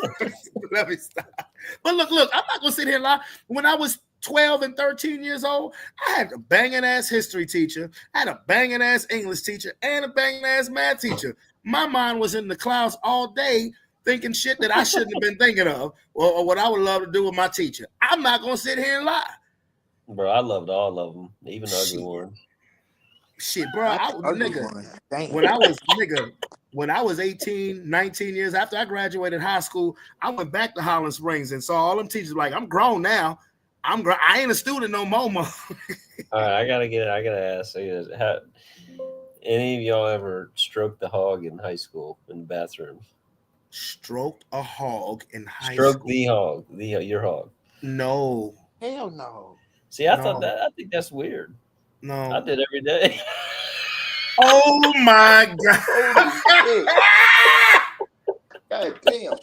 Let me stop. But look, I'm not gonna sit here and lie. When I was 12 and 13 years old, I had a banging ass history teacher, I had a banging ass English teacher, and a banging ass math teacher. My mind was in the clouds all day thinking shit that I shouldn't have been thinking of or what I would love to do with my teacher. I'm not going to sit here and lie. Bro, I loved all of them, even the ugly one. Shit, bro. When I was 18, 19 years after I graduated high school, I went back to Holland Springs and saw all them teachers like, I'm grown now. I ain't a student no more. All right, I gotta ask you this. Any of y'all ever stroked the hog in high school in the bathroom? Stroked a hog in high school? Stroke the hog, your hog. No. Hell no. See, I think that's weird. No. I did every day. Oh my god! Holy shit. God damn.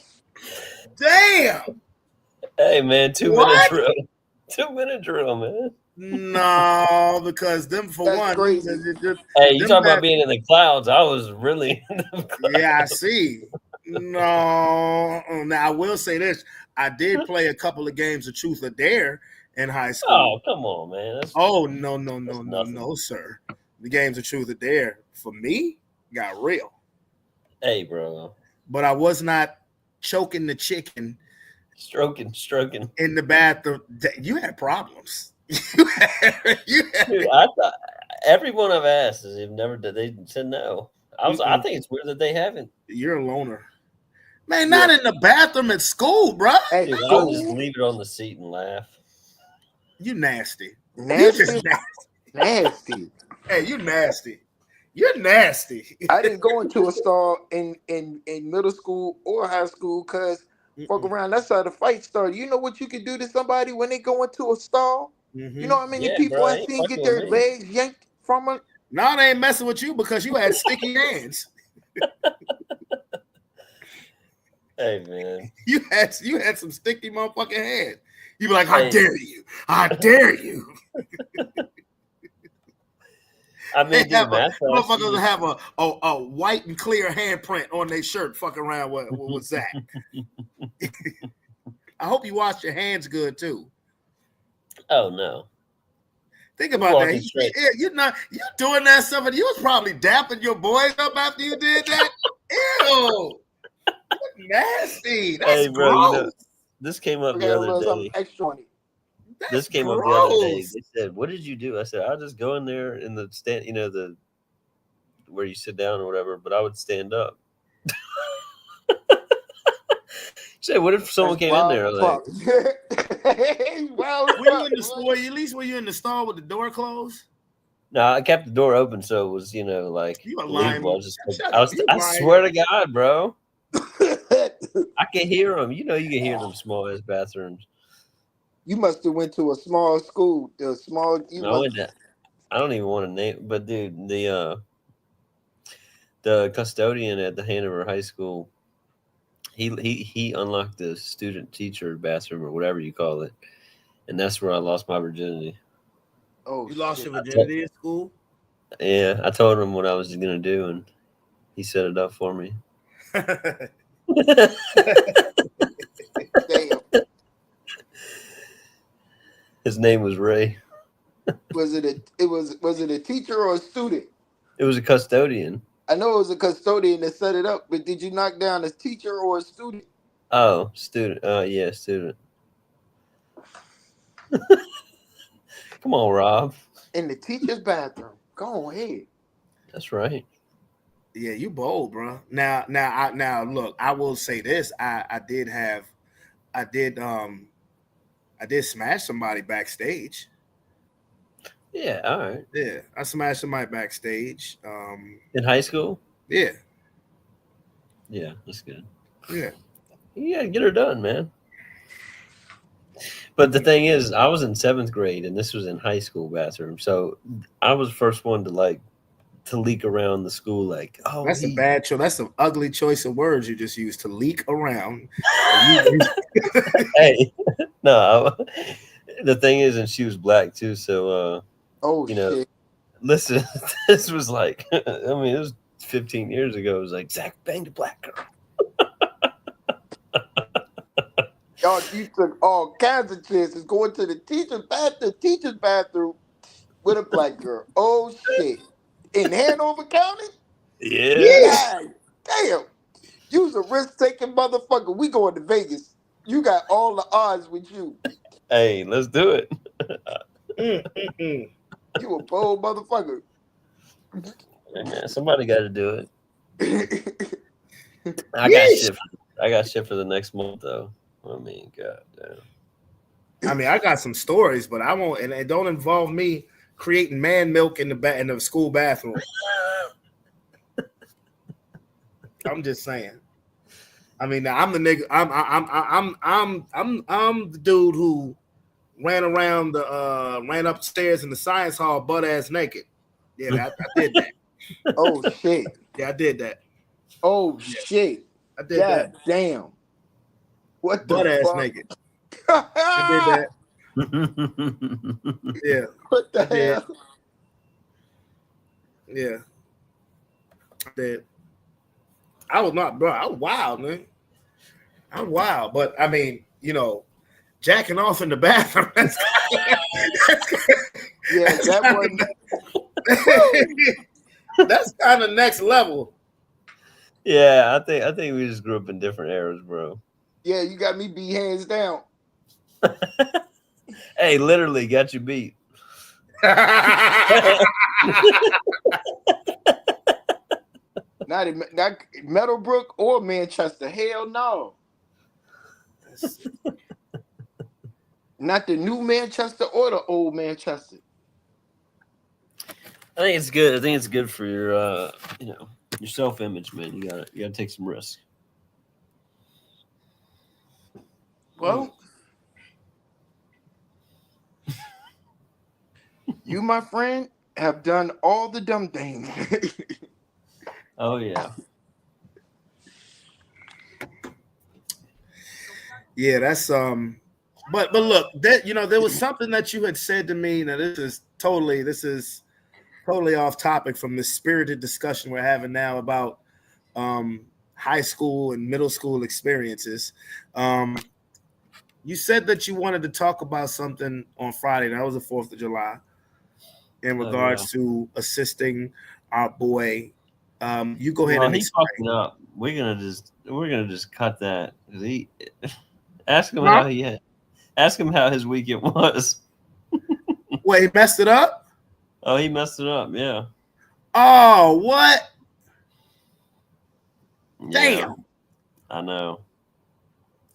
Damn! Hey man, 2 minute What? drill. 2 minute drill, man. No, because them for That's one. crazy. Hey, you Them talking bad- about being in the clouds? I was really in the clouds. Yeah, I see. No, now I will say this: I did play a couple of games of Truth or Dare in high school. Oh, come on, man. That's, Oh no, nothing. no, sir! The games of Truth or Dare for me got real, hey, bro. but I was not choking the chicken Stroking. in the bathroom. You had problems. you had Dude, I thought everyone I've asked is they've never did. They said no. I Mm-mm. think it's weird that they haven't. You're a loner. Man, not in the bathroom at school, bro. At Dude, I would just school? leave it on the seat and laugh. You nasty. You Nasty? just nasty. Nasty. Hey, you nasty. You're nasty. I didn't go into a stall in middle school or high school because fuck around. That's how the fight started. You know what you can do to somebody when they go into a stall? Mm-hmm. You know how many Yeah, people bro, I ain't seen fucking get their with me. legs yanked from them? No, they ain't messing with you because you had sticky hands. Hey, man. You had some sticky motherfucking hands. You be like, I Hey. dare you. I dare you. I mean, dude, math class, Motherfuckers have a white and clear handprint on their shirt fucking around with Zach. I hope you wash your hands good too. Oh no. Think about Walking that. straight. You're doing that stuff, and you was probably dapping your boys up after you did that. Ew. Nasty. That's Hey, bro, gross. you know, this came up Okay, the a other little day. something extra on it. That's This came gross. up the other day. They said, "What did you do?" I said, "I'll just go in there in the stand, you know, the where you sit down or whatever, but I would stand up." Say, what if someone came in there like, Wow, Were you in the store? At least were you in the store with the door closed? no, I kept the door open so it was, you know, like You a lying believable. Shut up. You I lying. swear to God, bro, I can hear them. You know, you can hear them small ass bathrooms. You must have went to a small school. A small. You No, I don't even want to name, but dude, the custodian at the Hanover High School, he unlocked the student teacher bathroom or whatever you call it, and that's where I lost my virginity. Oh, You lost shit. your virginity in school? Yeah, I told him what I was gonna do, and he set it up for me. Damn. His name was Ray. Was it a teacher or a student? It was a custodian. I know it was a custodian that set it up, but did you knock down a teacher or a student? Oh, student. Yeah, student. Come on, Rob. In the teacher's bathroom. Go ahead. That's right. Yeah, you bold, bro. Now, look, I will say this. I did smash somebody backstage. Yeah. All right. Yeah, I smashed somebody backstage. In high school. Yeah, Yeah, that's good. yeah. You gotta get her done, man. But the thing is, I was in 7th grade, and this was in high school bathroom. So I was the first one to leak around the school. Like, oh, That's a bad choice. That's an ugly choice of words you just used to leak around. Hey, no. The thing is, and she was black too. So, Oh, you know, shit. listen, this was like, I mean, it was 15 years ago. It was like Zach banged a black girl. Y'all, you took all kinds of chances going to the teacher's bathroom with a black girl. Oh, shit. In Hanover County? Yeah. God damn. You was a risk-taking motherfucker. We going to Vegas. You got all the odds with you. Hey, let's do it. You a bold motherfucker. Hey, man, somebody got to do it. I got shit for the next month though. I mean, god damn. I mean, I got some stories, but I won't, and it don't involve me creating man milk in the school bathroom. I'm just saying. I mean, I'm the nigga. I'm the dude who ran upstairs in the science hall butt ass naked. Yeah, I did that. Oh shit. Yeah, I did that. Oh shit. I did God that. damn. What Butt the ass fuck? naked. I did that. Yeah, What the I did. hell? Yeah, I did. I was not, bro. I was wild, man. I was wild, but I mean, jacking off in the bathroom. Yeah, that wasn't. That's kind of next level. Yeah, I think we just grew up in different eras, bro. Yeah, you got me beat hands down. Hey, literally got you beat. Not Meadowbrook or Manchester. Hell no. Not the new Manchester or the old Manchester. I think it's good. I think it's good for your your self-image, man. You gotta take some risks. Well, you, my friend, have done all the dumb things. Oh yeah. Yeah, that's but look, that there was something that you had said to me. Now this is totally off topic from the spirited discussion we're having now about high school and middle school experiences. You said that you wanted to talk about something on Friday. That was the 4th of July in regards to assisting our boy. You go ahead and he fucked it up. We're gonna just cut that. Ask him how his weekend was. Wait, he messed it up? Oh, he messed it up. Yeah. Oh, what? Yeah, Damn. I know.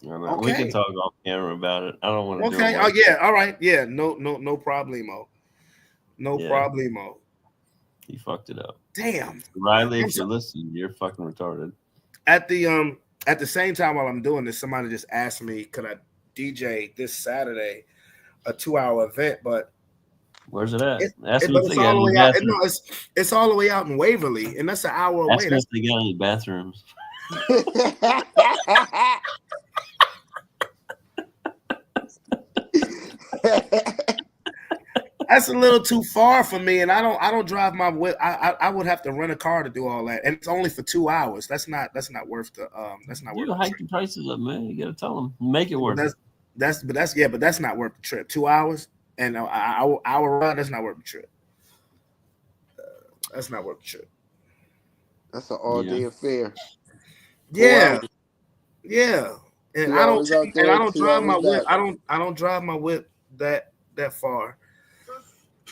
Okay. We can talk off camera about it. I don't want to. Okay. Oh yeah. All right. Yeah. No problemo. No Yeah. problemo. He fucked it up. Damn. Riley, if you're listening, you're fucking retarded. At the same time while I'm doing this, somebody just asked me, could I DJ this Saturday a 2-hour event? But where's it at? It's all the way out. No, it's all the way out in Waverly, and that's an hour away. Ask if they got any bathrooms. That's a little too far for me, and I don't drive my whip. I would have to rent a car to do all that, and it's only for 2 hours. That's not worth the You hike the prices up, man. You gotta tell them, make it worth it. But that's not worth the trip. 2 hours and an hour ride. That's not worth the trip. That's not worth the trip. That's an all-day affair. Yeah, yeah. And I don't drive my whip. back. I don't drive my whip that far.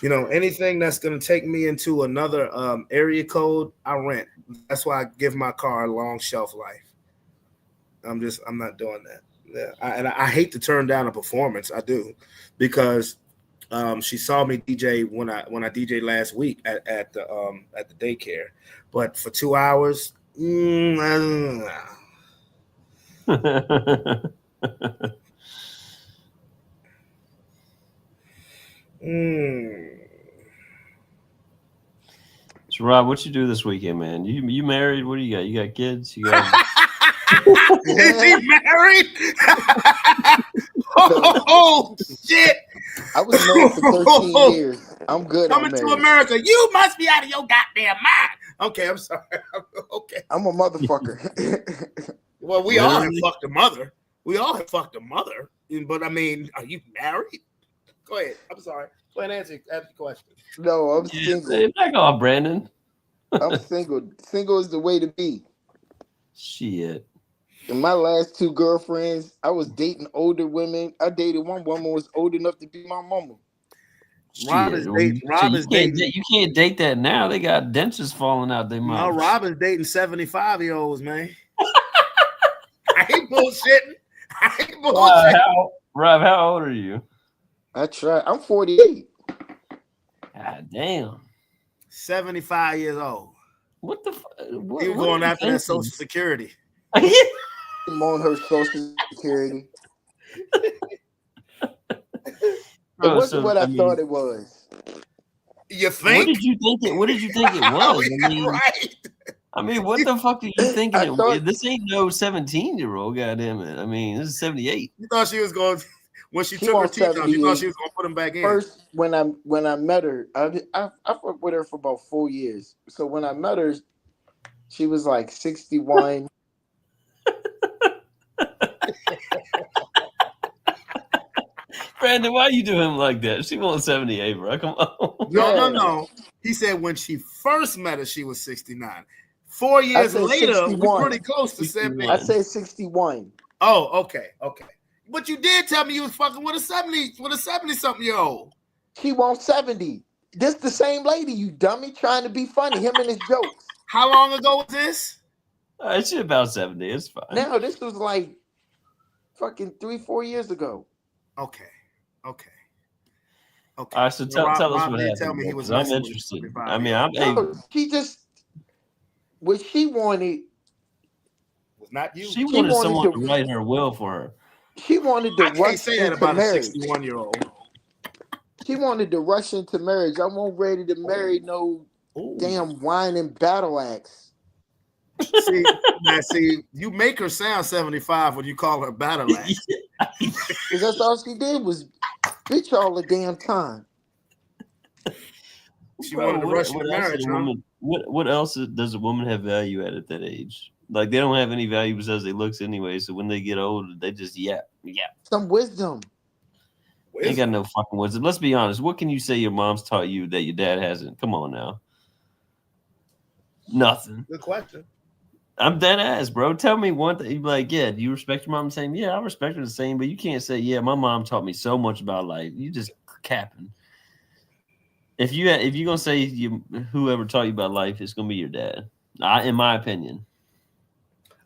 Anything that's gonna take me into another area code, I rent. That's why I give my car a long shelf life. I'm not doing that. Yeah, I hate to turn down a performance. I do, because she saw me DJ when I DJed last week at the daycare, but for 2 hours, I don't know. So Rob, what you do this weekend, man? You married? What do you got? You got kids? You got? Is he married? Oh shit! I was married for 13 years. I'm good. Coming to America, you must be out of your goddamn mind. Okay, I'm sorry. Okay, I'm a motherfucker. Well, we all have fucked a mother. We all have fucked a mother. But I mean, are you married? Go ahead. I'm sorry. Go ahead and answer the question. No, I'm single. Back off, Brandon. I'm single. Single is the way to be. Shit. And my last 2 girlfriends, I was dating older women. I dated one woman who was old enough to be my mama. Rob is dating. You can't date that now. They got dentures falling out their mouth. No, Rob is dating 75-year-olds, man. I ain't bullshitting. Rob, how old are you? I try. I'm 48. God damn. 75 years old. What the fuck? He was going after that Social Security. I'm on her Social Security. It wasn't what I thought it was. You What think? did you think it? What did you think it was? Yeah, right. I mean, what the fuck are you thinking? I thought- This ain't no 17-year-old. Goddamn it! I mean, this is 78. You thought she was going when she She took her wants teeth out. You thought 78. she was going to put them back in. First, when I met her, I worked with her for about 4 years. So when I met her, she was like 61. Brandon, why you do him like that? She wants 78, bro. Come on. No. He said when she first met her, she was 69. 4 years said later, 61. we're pretty close to 70. I said 61. Oh, okay. But you did tell me you was fucking with a 70-something-year-old. She wants 70. This the same lady, you dummy, trying to be funny. Him and his jokes. How long ago was this? It's about 70. It's fine. Now this was like fucking 3-4 years ago. Okay. All right, so tell us what happened. Tell me he was I'm messing with interested. 75 I mean, years I'm. No, she just what she wanted. was not you. She wanted someone to- to write her will for her. She wanted to I can't rush say that into about a marriage. 61-year-old. She wanted to rush into marriage. I wasn't ready to marry no damn whining battle axe. See, you make her sound 75 when you call her battle axe. Because that's all she did was bitch all the damn time. She wanted to rush into marriage, huh? What else does a woman have value at that age? Like, they don't have any value besides their looks anyway. So when they get older, they just yap. Some wisdom. They ain't got no fucking wisdom. Let's be honest. What can you say your mom's taught you that your dad hasn't? Come on now. Nothing. Good question. I'm dead ass, bro. Tell me one thing. You be like, yeah, do you respect your mom the same? Yeah, I respect her the same, but you can't say, yeah, my mom taught me so much about life. You just capping. If you're gonna say whoever taught you about life, it's gonna be your dad. In my opinion.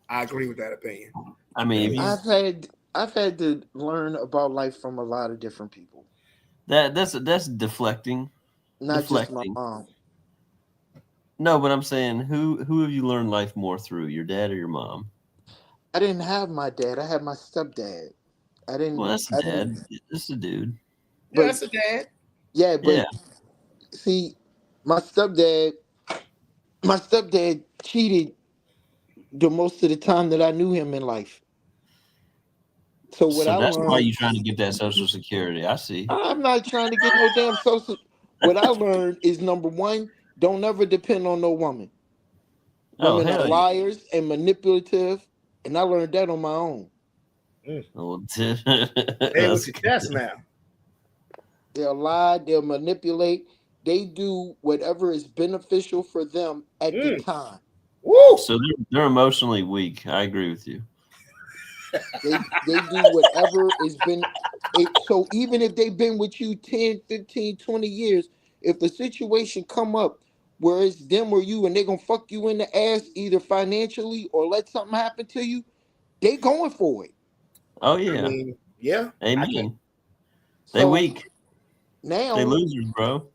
I agree with that opinion. I mean, if I've had to learn about life from a lot of different people. that's deflecting. Not Deflecting. just my mom. No, but I'm saying who have you learned life more through, your dad or your mom? I didn't have my dad. I had my stepdad. Well, that's a dad. That's a dude. But, That's a dad. Yeah, but Yeah. see, my stepdad cheated the most of the time that I knew him in life. So what So I that's learned, why you're trying to get that Social Security. I see. I'm not trying to get no damn social. What I learned is number one, don't ever depend on no woman. Oh, Women hell are yeah. liars and manipulative, and I learned that on my own. Well, Hey, with your chest now. They'll lie, they'll manipulate, they do whatever is beneficial for them at the time. Woo! So they're emotionally weak. I agree with you. They do whatever is been. So even if they've been with you 10, 15, 20 years, if the situation come up where it's them or you and they're going to fuck you in the ass either financially or let something happen to you, they going for it. Oh yeah. I mean, yeah. Amen. They So weak. now, They losers, bro.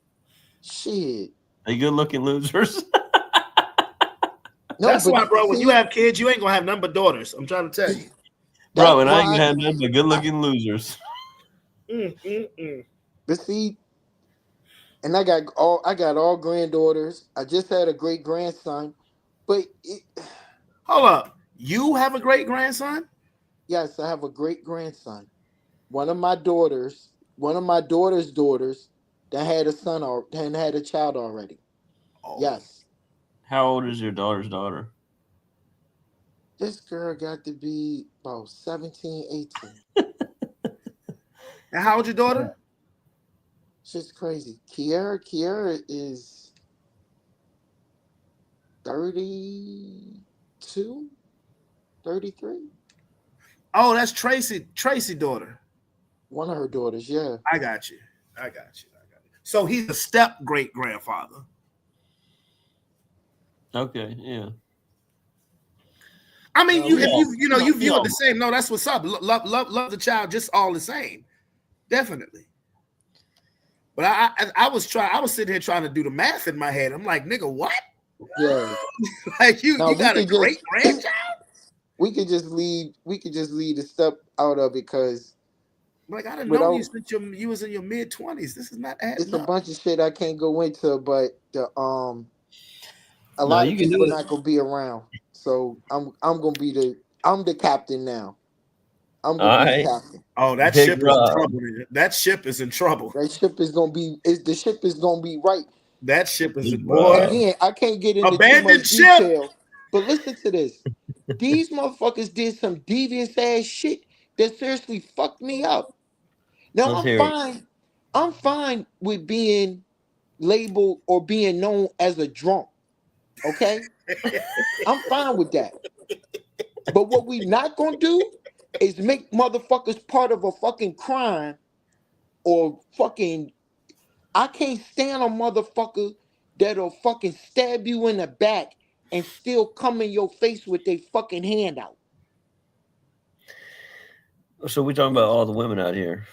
shit. They good looking losers. No, That's but why, bro, when see, you have kids, you ain't going to have nothing but daughters. I'm trying to tell you. Bro, and I that's ain't why- had nothing but good looking losers. But see, and I got all granddaughters. I just had a great grandson, but Hold up. You have a great grandson? yes, I have a great grandson. One of my daughter's daughters that had a son or and had a child already. Oh. Yes, How old is your daughter's daughter? this girl got to be about 17, 18. And how old your daughter? Shit's crazy. Kiara is 32, 33. Oh, that's Tracy's daughter. One of her daughters, yeah. I got you. So he's a step great grandfather. Okay, yeah. I mean, you Yeah. if you view Yeah. it the same. No, that's what's up. Love the child just all the same. Definitely. But I was sitting here trying to do the math in my head. I'm like, nigga, what? Yeah. Like you Now, got a we could great just- grandchild? We could just leave the step out of it because Like I didn't But know you since you was in your mid-20s. This is not it's adding a up. bunch of shit I can't go into, but a No, lot you of can people do not it. gonna be around. So I'm gonna be the captain now. I'm All gonna be the right, captain. Oh, that Big ship is in Rob. trouble. That ship is in trouble. That ship is gonna be the ship is gonna be right. That ship is Big in boy. Rob. Again, I can't get into too Abandoned much ship. detail, but listen to this. These motherfuckers did some devious ass shit that seriously fucked me up. Now Let's I'm hear it. fine. I'm fine with being labeled or being known as a drunk. Okay? I'm fine with that. But what we not gonna do is make motherfuckers part of a fucking crime or fucking I can't stand a motherfucker that'll fucking stab you in the back and still come in your face with their fucking hand out. So we talking about all the women out here.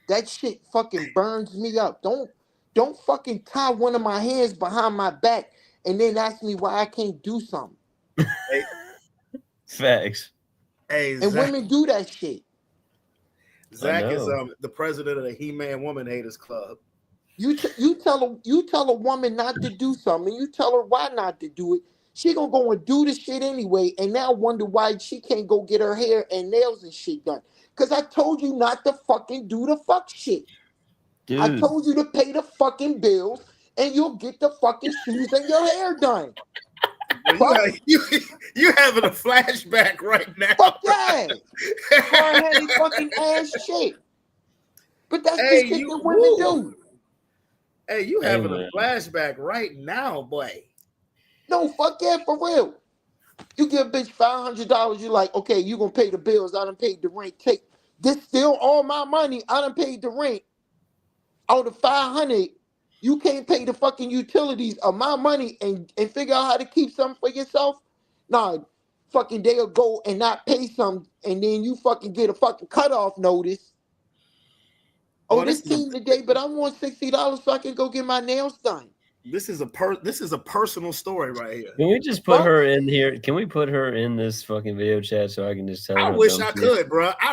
That shit fucking burns me up. Don't fucking tie one of my hands behind my back and then ask me why I can't do something. Facts. Hey, And Zach, women do that shit. Zach is know. the president of the He-Man Woman Haters Club. You tell a woman not to do something, you tell her why not to do it. She gonna go and do the shit anyway, and now wonder why she can't go get her hair and nails and shit done. Cause I told you not to fucking do the fuck shit. Dude, I told you to pay the fucking bills, and you'll get the fucking shoes and your hair done. You having a flashback right now. Fuck yeah, hard-headed fucking ass shit. But that's Hey, the shit you- that women woo. do. Hey, you having man. a flashback right now, boy. No, fuck yeah, for real. You give a bitch $500, you like, okay, you gonna pay the bills. I done paid the rent. Take this still all my money. I done paid the rent. Out of $500, you can't pay the fucking utilities of my money and figure out how to keep something for yourself. Nah, fucking they'll go and not pay something, and then you fucking get a fucking cutoff notice. Oh, Boy, this team today, but I want $60 so I can go get my nails done. This is a personal story right here. can we just put her in here? Can we put her in this fucking video chat so I can just tell her? I how wish dumb I she is? could, bro. I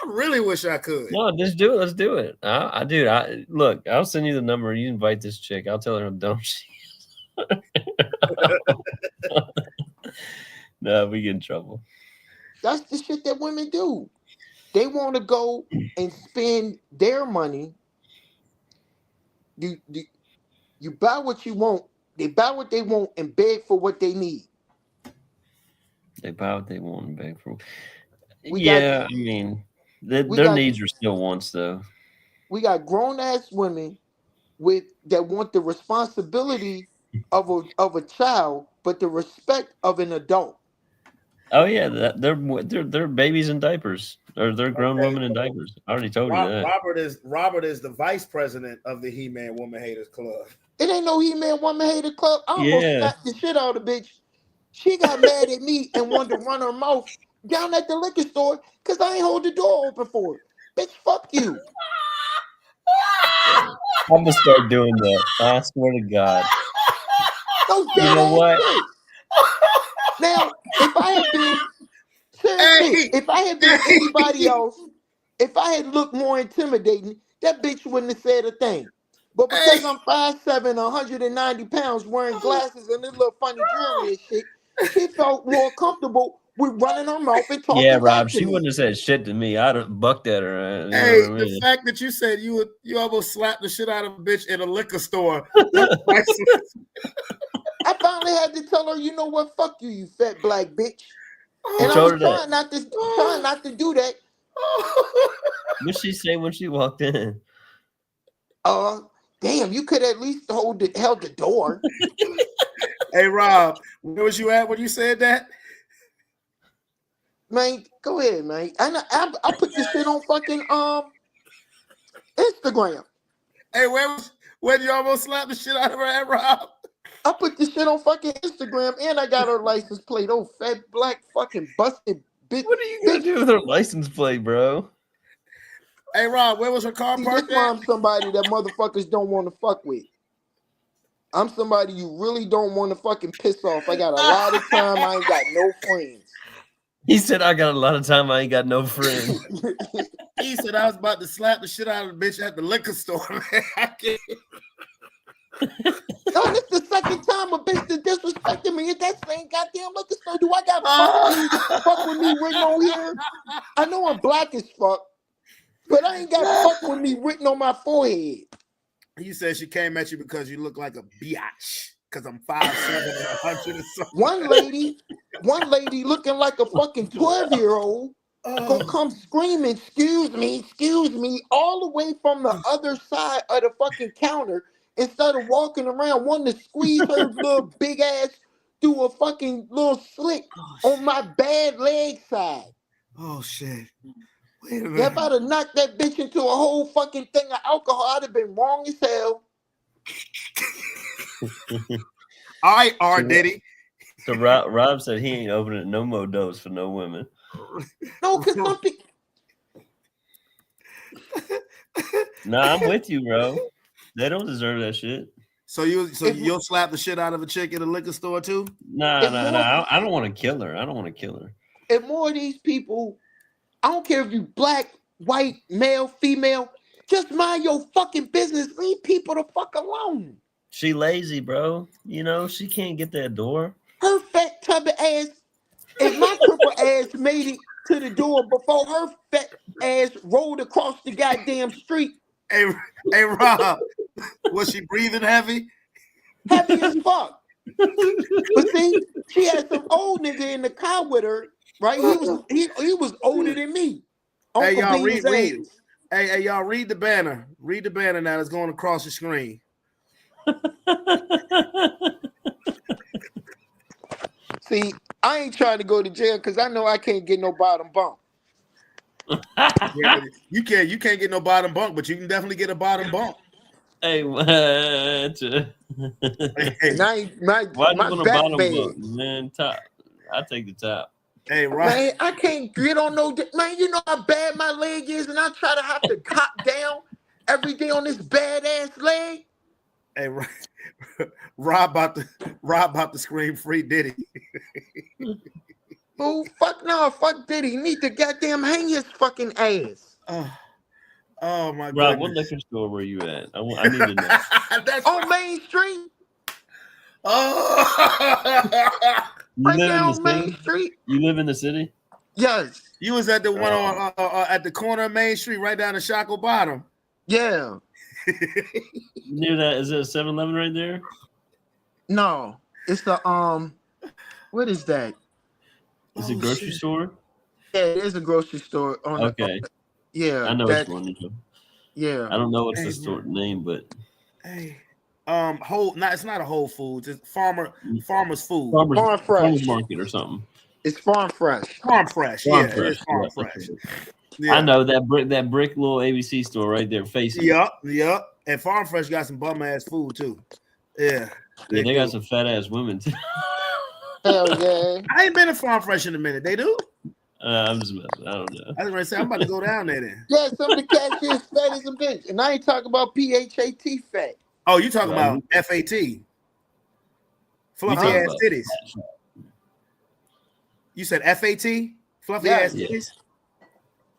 really wish I could. No, just do it. Let's do it. I look. I'll send you the number. You invite this chick. I'll tell her how dumb she is. No, we get in trouble. That's the shit that women do. They want to go and spend their money. You buy what you want. They buy what they want and beg for what they need. They buy what they want and beg for. We Yeah, got- I mean, we their got- needs are still wants, though. We got grown ass women that want the responsibility of a child, but the respect of an adult. Oh yeah, they're babies in diapers, or they're grown Okay. women in diapers. I already told you that. Robert is the vice president of the He-Man Woman Haters Club. It ain't no He-Man Woman Hater Club. I almost Yeah. slapped the shit out of the bitch. She got mad at me and wanted to run her mouth down at the liquor store because I ain't hold the door open for her. Bitch, fuck you. I'm gonna start doing that. I swear to God. Those You know dead-ass what? shit. Now, if I had been seriously, Hey. if I had been anybody else, if I had looked more intimidating, that bitch wouldn't have said a thing. But because Hey. I'm 5'7", 190 pounds, wearing glasses and this little funny jewelry and shit, she felt more comfortable with running her mouth and talking Yeah, back Rob, to she me. wouldn't have said shit to me. I'd have bucked at her. You know Hey, what I the mean? fact that you said you almost slapped the shit out of a bitch in a liquor store. That's priceless. I finally had to tell her, you know what, fuck you, you fat black bitch. And I told was her that. trying not to do that. What'd she say when she walked in? Damn, you could at least held the door. Hey, Rob, where was you at when you said that? Man, go ahead, man. I put this shit on fucking Instagram. Hey, when you almost slapped the shit out of her at, Rob? I put this shit on fucking Instagram and I got her license plate. Oh, fat black fucking busted bitch. What are you gonna do with her license plate, bro? Hey, Rob, where was her car See, parked this why at? I'm somebody that motherfuckers don't want to fuck with. I'm somebody you really don't want to fucking piss off. I got a lot of time. I ain't got no friends. He said, "I got a lot of time. I ain't got no friends." He said I was about to slap the shit out of the bitch at the liquor store. Man, I can't. No, this the second time a bitch that disrespected me at that same goddamn liquor store. Do I got fuck with me written on here? I know I'm black as fuck, but I ain't got fuck with me written on my forehead. He said she came at you because you look like a biatch. Because I'm 5'7" and 100 or something. One lady looking like a fucking 12-year-old gonna come screaming, excuse me, all the way from the other side of the fucking counter instead of walking around wanting to squeeze her little big ass through a fucking little slit on my bad leg side. Oh shit. Wait a If minute. I'd have knocked that bitch into a whole fucking thing of alcohol, I'd have been wrong as hell. All right, R. Diddy. So Rob said he ain't opening no more doors for no women. No, because something. Nah, I'm with you, bro. They don't deserve that shit. So you'll slap the shit out of a chick at a liquor store too? Nah. I don't want to kill her. If more of these people, I don't care if you black, white, male, female, just mind your fucking business. Leave people the fuck alone. She lazy, bro. You know, she can't get that door. Her fat tubby ass, if my cripple ass made it to the door before her fat ass rolled across the goddamn street, Hey, Rob, was she breathing heavy? heavy as fuck. But see, she had some old nigga in the car with her, right? He was older than me. Hey, y'all Uncle Bean's read. ass. Hey, y'all read the banner. Read the banner now that's going across the screen. See, I ain't trying to go to jail because I know I can't get no bottom bump. Yeah, you can't get no bottom bunk, but you can definitely get a bottom bump. Hey, what? Hey, And I ain't, Why my you want a back bottom bad. bunk, man? Top. I take the top. hey, Rob. Man, I can't get on no. Man, you know how bad my leg is, and I try to have to cop down every day on this badass leg. Hey, Rob about to scream free Diddy. Fool, fuck no, fuck Diddy. He need to goddamn hang his fucking ass. Oh my Rob, what goodness. liquor store were you at? I need to know. That's On Main Street, oh. You right live there in the on Main city? Street. You live in the city? Yes, You was at the one on at the corner of Main Street, right down the Shackle Bottom. yeah. Near that, is it a 7-Eleven right there? No, it's the what is that? Is it a grocery store? Yeah, it is a grocery store. Okay. Yeah, I know which one. Yeah. I don't know what's Hey, the store name, but Hey, it's not a Whole Foods. It's Farmer's Food. Farm Fresh. Farmers Market or something. It's Farm Fresh. Farm Fresh. Farm Yeah, Fresh. it's Farm Yeah, Fresh. okay. Yeah. I know that brick little ABC store right there facing. Yep. And Farm Fresh got some bum ass food too. Yeah. Yeah, they do. got some fat ass women too. Hell yeah. I ain't been to Farm Fresh in a minute. They do? I'm just messing. I don't know. I was gonna say I'm about to go down there then. Yeah, some of the cats here is fat as a bitch. And I ain't talking about PHAT fat. Oh, you talking Right. about FAT? Fluffy talking ass about- titties. You said FAT? Fluffy Yeah. ass Yeah. titties?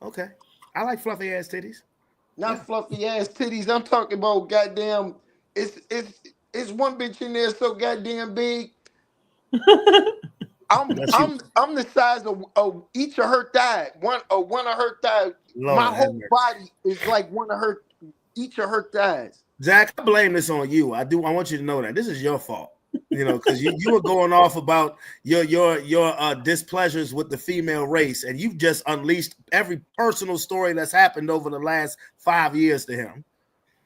Okay. I like fluffy ass titties. Not fluffy ass titties. I'm talking about goddamn. It's one bitch in there so goddamn big. I'm the size of each of her thighs. One of her thighs. Lord My have whole mercy. body is like each of her thighs. Zach, I blame this on you. I want you to know that this is your fault. You know, because you were going off about your displeasures with the female race, and you've just unleashed every personal story that's happened over the last 5 years to him.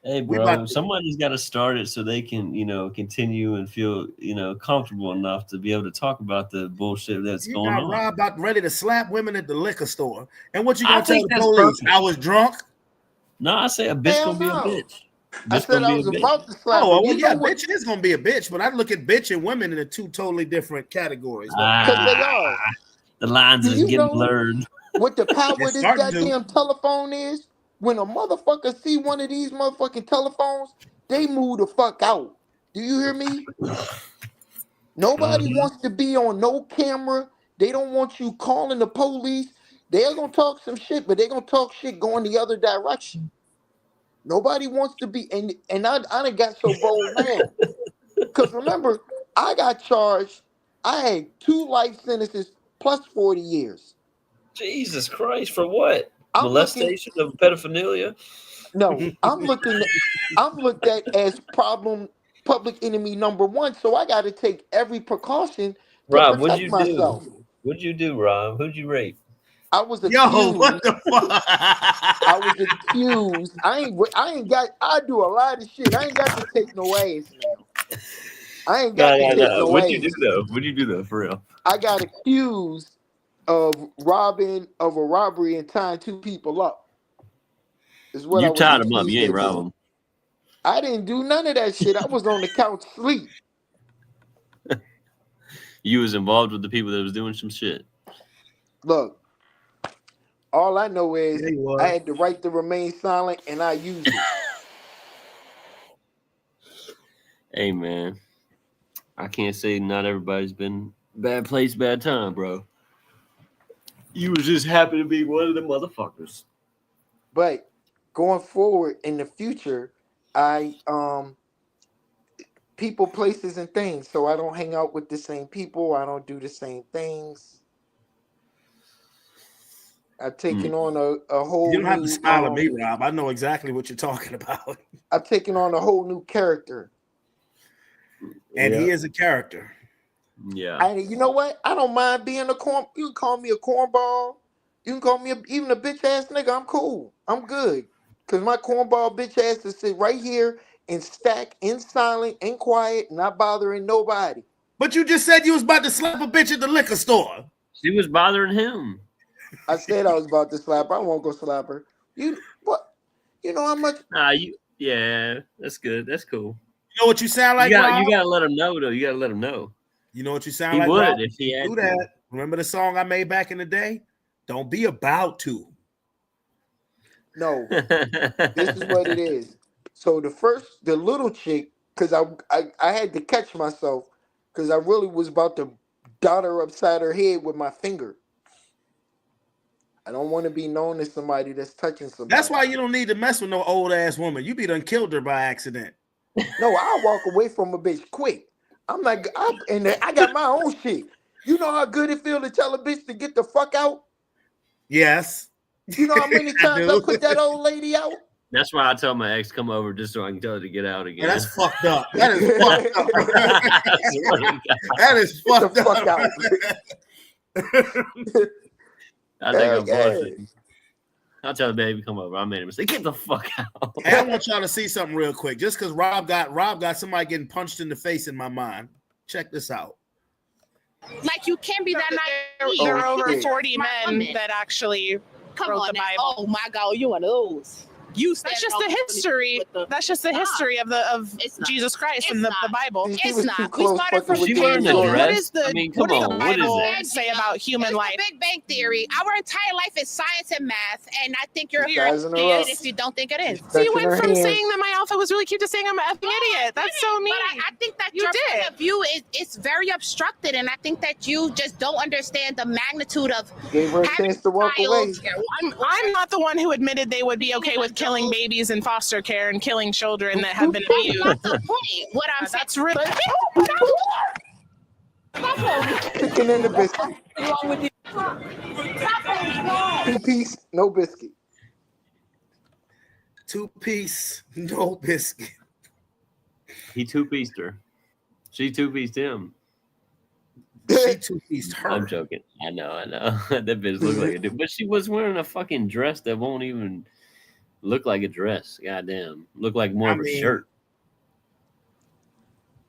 Hey, We bro, about to- somebody's got to start it so they can, continue and feel, comfortable enough to be able to talk about the bullshit that's You going got on. Rob about ready to slap women at the liquor store, and what you I gonna tell think the that's police? perfect. I was drunk. No, I say a bitch Hell gonna be no. a bitch. I Bitch said gonna I be was a bitch. about to slap Oh, her. well, You yeah, know what? bitch is gonna be a bitch, but I look at bitch and women in two totally different categories. Because they are. The lines Do is you getting know- blurred. What the power It's of this starting to. goddamn telephone is? When a motherfucker see one of these motherfucking telephones, they move the fuck out. Do you hear me? Nobody wants to be on no camera They don't want you calling the police. They're gonna talk some shit, but they're gonna talk shit going the other direction. Nobody wants to be, and I done got so bold now. Because remember, I got charged. I had 2 life sentences plus 40 years. Jesus Christ, for what? I'm Molestation of pedophilia? No, I'm looked at as public enemy number 1. So I got to take every precaution to Rob, what'd protect you myself. do? What'd you do, Rob? Who'd you rape? I was accused. Yo, what the fuck? I was accused. I do a lot of shit. I ain't got to take no ass now. I ain't got to take no ass. What'd you do though? What'd you do though, for real? I got accused of robbing of a robbery and tying 2 people up. Is what You I was tied them up. accused You ain't of rob doing. them. I didn't do none of that shit. I was on the couch sleep. You was involved with the people that was doing some shit. Look, all I know is Yeah, you was. I had the right to remain silent, and I used it. Hey man, I can't say not everybody's been bad place, bad time, bro. You was just happy to be one of the motherfuckers. But going forward in the future, I people, places, and things. So I don't hang out with the same people. I don't do the same things. I've taken on a whole. You don't have new, to smile at me, Rob. I know exactly what you're talking about. I've taken on a whole new character. And yeah. he is a character. Yeah. And you know what? I don't mind being a corn. You can call me a cornball. You can call me even a bitch ass nigga. I'm cool. I'm good. Cause my cornball bitch ass to sit right here and stack in silent and quiet, not bothering nobody. But you just said you was about to slap a bitch at the liquor store. She was bothering him. I said I was about to slap her. I won't go slap her. You what? You know how much? Nah, yeah, that's good. That's cool. You know what you sound like, you Rob? gotta let him know though. You gotta let him know. You know what you sound He like, would Rob? if he had Do to. that. Remember the song I made back in the day? Don't be about to. No. This is what it is. So the little chick, because I had to catch myself because I really was about to dot her upside her head with my finger. I don't want to be known as somebody that's touching somebody. That's why you don't need to mess with no old ass woman. You be done killed her by accident. No, I'll walk away from a bitch quick. I'm like, I got my own shit. You know how good it feel to tell a bitch to get the fuck out? Yes. You know how many times I do. put that old lady out? That's why I tell my ex come over just so I can tell her to get out again. Yeah, that's fucked up. That is fucked up. I swear to God. That is Get fucked the fuck up. out. I think I'm Yeah. bullshitting. I'll tell the baby come over. I made a mistake. Get the fuck out. Hey, I want y'all to see something real quick. Just because Rob got somebody getting punched in the face in my mind. Check this out. Like, you can't be that naive. There There are are over over 40 40 men that actually Come wrote on the now. Bible. Oh my God, you one of those. You That's just the history. That's just the history of It's not. Jesus Christ It's and the not. Bible. See, she It's was not. too We close started fucking from with She James wearing a Jordan. dress? What is the? I mean, what come does the on, what is Bible that? say about human It's life? the Big Bang Theory. Our entire life is science and math, and I think you're She's sizing her idiot up. if you don't think it is. So you Touching went her from hands. saying that my outfit was really cute to saying I'm an effing idiot. That's so mean. But I think that You your did. point of view is very obstructed, and I think that you just don't understand the magnitude of Gave her a having chance to walk away. child. I'm not the one who admitted they would be okay with killing babies in foster care and killing children that have been abused. That's the point. What I'm saying. That's really. Chicken and the biscuit. wrong with you. 2-piece, no biscuit. 2-piece, no biscuit. He two-pieced her. She two-pieced him. She 2-pieced her. I'm joking. I know. That bitch looked like a dude. But she was wearing a fucking dress that won't even look like a dress. Goddamn. Look like more of a shirt.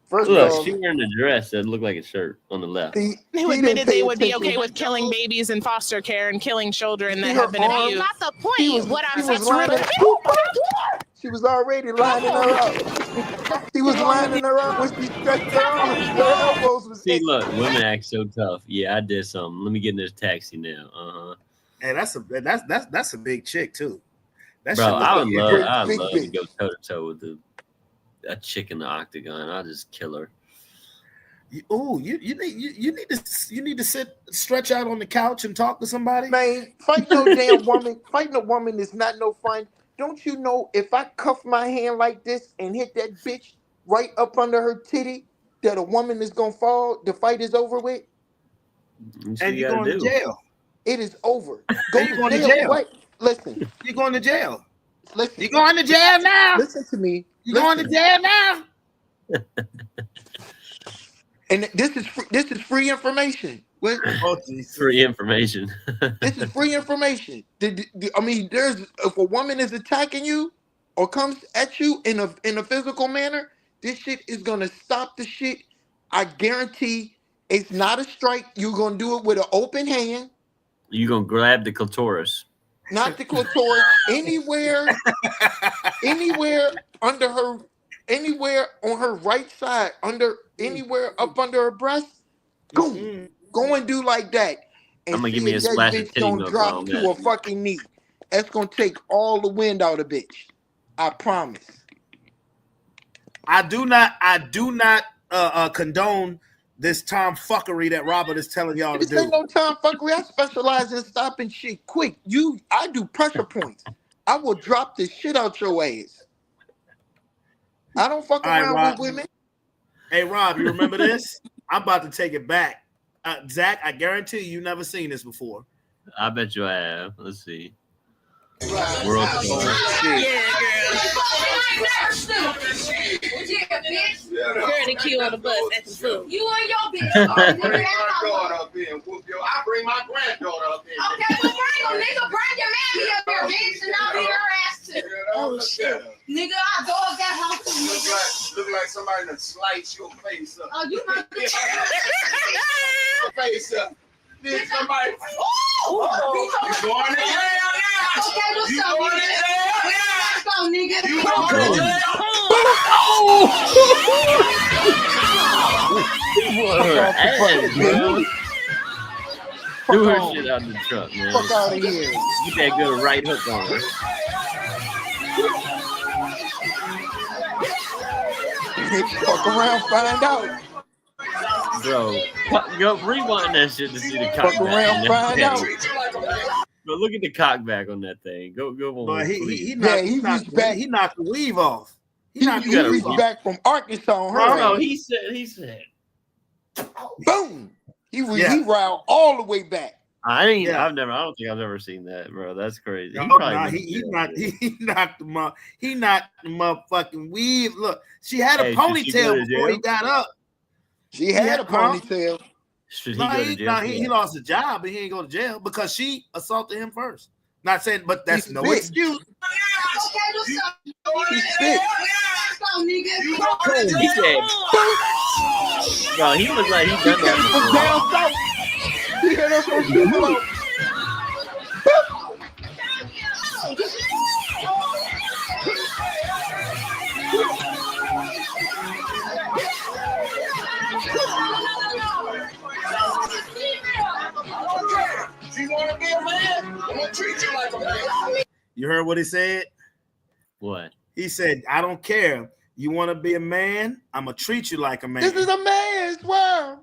First Look, off, she wearing a dress that looked like a shirt on the left. he Who didn't admitted pay they would be attention. okay with killing babies in foster care and killing children See that her have been arm? abused. That's not the She point. was, What she I'm was saying. lining. She was already lining her up. He was lining her up when she stretched her arms. Her elbows was See, itching. look, women act so tough. Yeah, I did something. Let me get in this taxi now. And that's a big chick too. That Bro, shit look I like would your love, girl. I'd big love to bitch. go toe to toe with a chick in the octagon. I'll just kill her. You need to stretch out on the couch and talk to somebody. Man, fight no damn woman. Fighting a woman is not no fun. Don't you know if I cuff my hand like this and hit that bitch right up under her titty, that a woman is gonna fall? The fight is over with. And you're going to jail. It is over. You're going to jail. What? Listen. You're going to jail. Listen. You're going to jail now. Listen to me. You're going to jail now. And this is free information. Free information. This is free information. I mean, if a woman is attacking you or comes at you in a physical manner, this shit is gonna stop the shit. I guarantee. It's not a strike. You're gonna do it with an open hand. You're gonna grab the clitoris. Not the clitoris. Anywhere under her, anywhere on her right side, anywhere up under her breast. Go and do like that. And I'm gonna give me a splash of titty milk. Drop to a fucking knee. That's gonna take all the wind out of bitch. I promise. I do not condone this tomfuckery that Robert is telling y'all to do. This ain't no tomfuckery. I specialize in stopping shit quick. I do pressure points. I will drop the shit out your ass. I don't fuck around with women. Hey, Rob, you remember this? I'm about to take it back. Zach, I guarantee you never seen this before. I bet you have. Let's see. World Tour. Girl, the queue on the bus at the food. You and your bitch. I bring my granddaughter up in. Okay, well, bring your mammy up here, bitch, and I'll beat her ass too. Oh, shit. Nigga, I dog that house too, nigga. Look like somebody that slice your face up. Oh, you might be your face up. Did somebody? You going to jail now? Okay, what's You up, going to nigga? jail Let's go, nigga. You going to jail? Do her shit out in the truck, man. Fuck out of here. Get that good right hook on her. Fuck around, find out. Bro, go rewind that shit to see the cock Fuck back. around, find out. But look at the cock back on that thing. Go on. But he knocked the weave off. He reached back from Arkansas on her. No, he said. Boom. He riled all the way back. I don't think I've ever seen that, bro. That's crazy. He knocked him up. He knocked the motherfucking weave. Look, she had a ponytail before he got up. She had a ponytail. Should he go to jail? He lost his job, but he ain't go to jail because she assaulted him first. Not saying, but that's He no spit. excuse. Okay, what's up? He spit. Let's go, nigga. He said, bro, he looked like he done that From before. down south. He hit her from below. You want to be a man? I'm going to treat you like a man. You heard what he said? What? He said, I don't care. You want to be a man? I'm going to treat you like a man. This is a man's world.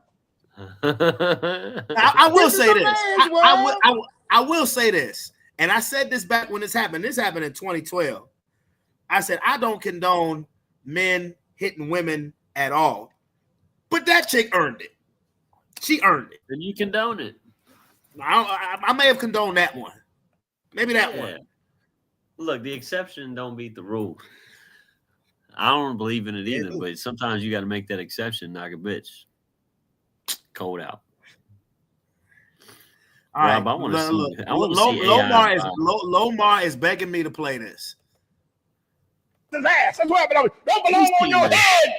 I will say this. I will say this. And I said this back when this happened. This happened in 2012. I said, I don't condone men hitting women at all. But that chick earned it. She earned it. Then you condone it. I may have condoned that one. Maybe that one. Look, the exception don't beat the rule. I don't believe in it either, but sometimes you got to make that exception, knock a bitch cold out. All right, Rob, I want to see. Lomar is begging me to play this. His ass. That's what happened. Don't belong on your head.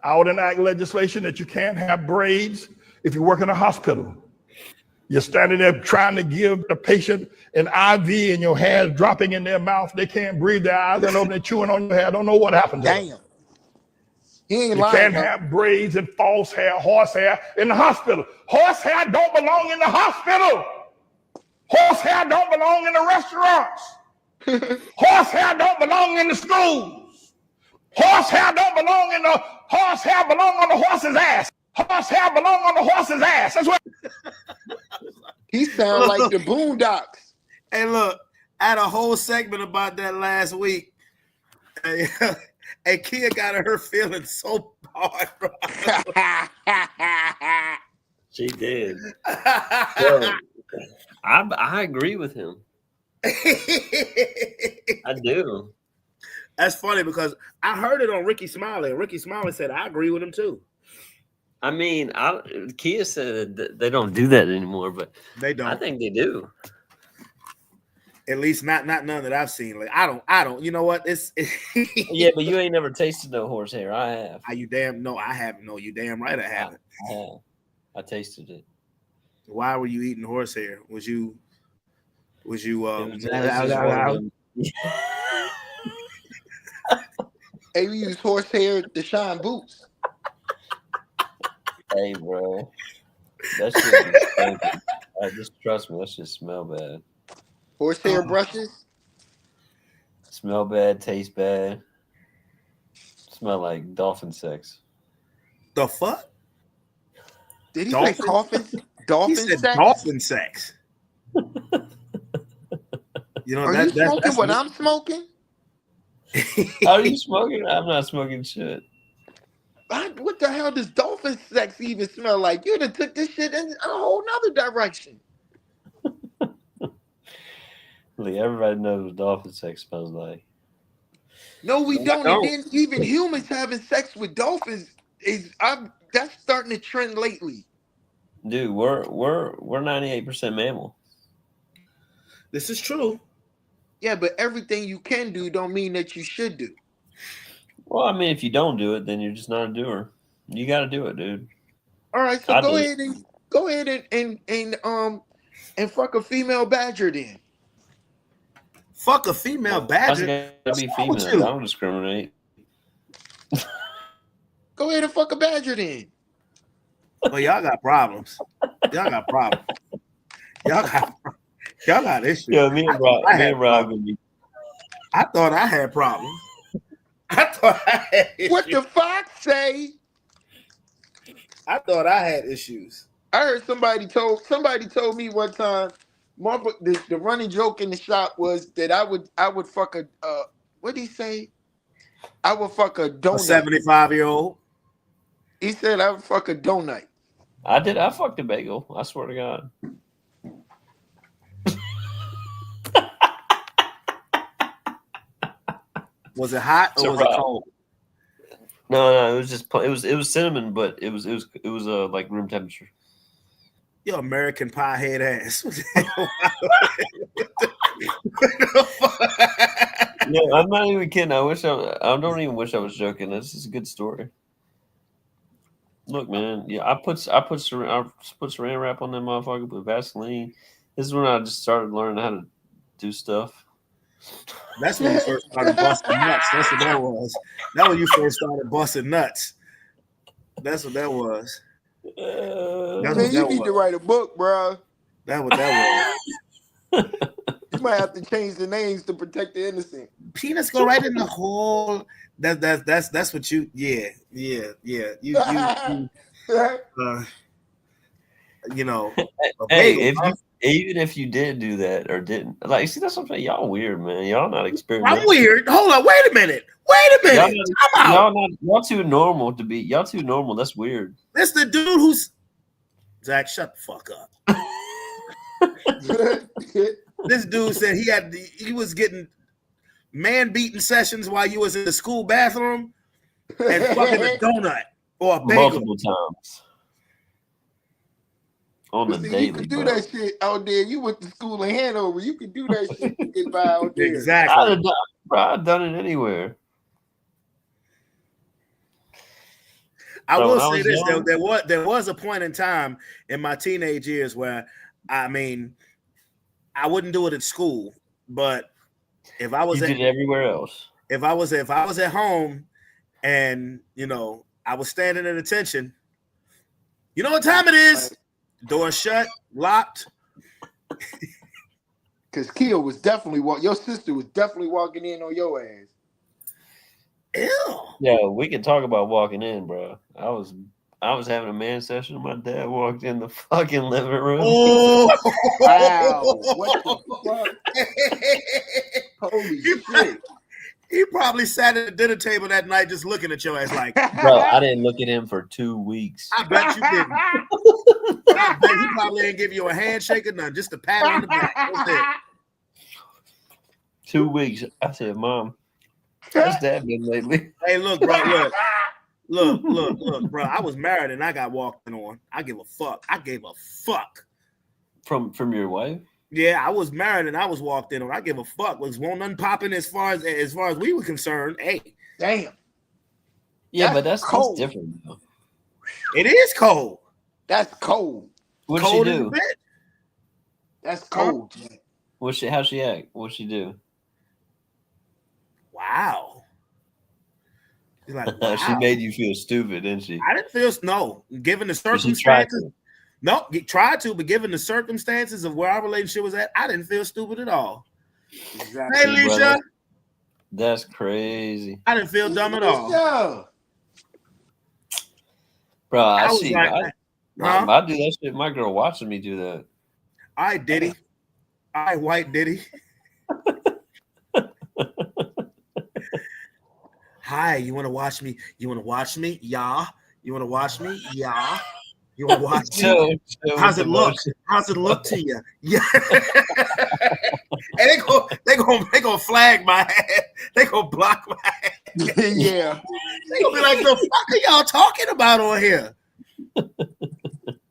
I would enact legislation that you can't have braids if you work in a hospital. You're standing there trying to give the patient an IV and your hair is dropping in their mouth. They can't breathe, their eyes are open, they're chewing on your hair. I don't know what happened to them. Damn. He ain't You lying. can't have braids and false hair, horse hair in the hospital. Horse hair don't belong in the hospital. Horse hair don't belong in the restaurants. Horse hair don't belong in the schools. Horsehair don't belong in the horsehair belong on the horse's ass. Horsehair belong on the horse's ass. That's what. He sound like the Boondocks. Hey, look, I had a whole segment about that last week. Hey, Kia got her feeling so hard, bro. She did. Well, I agree with him. I do. That's funny because I heard it on Ricky Smiley. Ricky Smiley said, I agree with him too. I mean, Kia said that they don't do that anymore, but They don't. I think they do. At least not none that I've seen. Like I don't. You know what? It's Yeah, but you ain't never tasted no horsehair. I have. You damn no, I haven't. No, you damn right I haven't. I have. I tasted it. Why were you eating horsehair? Was you It was just one of them- Hey, we use horsehair to shine boots. Hey, bro. That shit is stinking. Just trust me, that shit smell bad. Horsehair brushes. Smell bad, taste bad. Smell like dolphin sex. the fuck? Did he Dolphin? say dolphin? He Dolphin said sex? dolphin sex. You know Are you smoking what I'm smoking? Are you smoking? I'm not smoking shit. What the hell does dolphin sex even smell like? You done took this shit in a whole nother direction. Like, everybody knows what dolphin sex smells like. No, we don't. don't. And then even humans having sex with dolphins that's starting to trend lately. Dude, we're 98% mammal. This is true. Yeah, but everything you can do don't mean that you should do. Well, I mean, if you don't do it, then you're just not a doer. You got to do it, dude. All right, so I go do. ahead and fuck a female badger then. Fuck a female Why's it badger. gotta be What's wrong with female? I you? don't discriminate. Go ahead and fuck a badger then. Well, y'all got problems. Y'all got problems. Y'all got issues. Yeah, me and Rob would be. I thought I had problems. I thought I had issues. What the fox say? I thought I had issues. I heard somebody told me one time. The running joke in the shop was that I would fuck a what did he say? I would fuck a A donut. 75-year-old. He said I would fuck a donut. I did. I fucked a bagel. I swear to God. Was it hot or So was it Rob- cold? No, it was just it was cinnamon, but it was like room temperature. Your American pie head ass. What the hell? What the fuck? Yeah, I'm not even kidding. I don't even wish I was joking. This is a good story. Look, man. Yeah, I put saran wrap on that motherfucker, put Vaseline. This is when I just started learning how to do stuff. That's when you first started busting nuts. That's what that was. That when you first started busting nuts. That's what that was. That's Man, what you that need to was. write a book, bro. That what that was. You might have to change the names to protect the innocent. Penis go right in the hole. That's what you. Yeah. You know. a Hey, bagel, even if you did do that or didn't, like, see, that's what I'm saying. Y'all weird, man. Y'all not experimenting. I'm weird. Hold on. Wait a minute. I'm out. Y'all too normal to be. Y'all too normal. That's weird. This the dude who's Zach. Shut the fuck up. This dude said he was getting man beating sessions while you was in the school bathroom and fucking a donut or a bagel. Multiple times. On the See, daily, you could do bro. that shit out there. You went to school in Hanover. You could do that shit to get by out there. Exactly. I've done it anywhere. I So will when I say was this: young- there was a point in time in my teenage years where, I mean, I wouldn't do it at school, but if I was You did it everywhere else. if I was at home, and I was standing at attention, you know what time it is? Door shut, locked. Because Kia was definitely your sister was definitely walking in on your ass. Ew. Yeah, we can talk about walking in, bro. I was having a man session. My dad walked in the fucking living room. Oh, Wow. What the fuck? Holy shit. He probably sat at the dinner table that night just looking at your ass like, Bro, I didn't look at him for 2 weeks. I bet you didn't. I bet he probably didn't give you a handshake or nothing, just a pat on the back. That's it. 2 weeks. I said, Mom, how's Dad been lately? Hey, look, bro, look, bro. I was married and I got walked in on. I give a fuck. I gave a fuck. From your wife? Yeah, I was married and I was walked in on. I give a fuck. Was won't nothing popping as far as we were concerned. Hey, Damn. Yeah, but That's that's cold. different though. it is cold. That's cold. What'd she Cold as a do? bitch. That's cold. How'd she act? What'd she do? Wow. He's like, She wow. made you feel stupid, didn't she? I didn't feel no. Given the Or she tried circumstances, to. no, tried to, but given the circumstances of where our relationship was at, I didn't feel stupid at all. Exactly. Hey, Leisha, brother. That's crazy. I didn't feel dumb at all. Yeah. Bro, I was see. like, huh? I do that shit. My girl watching me do that. All right, Diddy. All right, white Diddy. Hi, you want to watch me? You want to watch me? Yeah. You want to watch me? Yeah. You want to watch me? Chill How's with it the look? motion. How's it look to you? Yeah. And they gonna flag my ass. They gonna block my ass. Yeah. They gonna be like, the fuck are y'all talking about on here?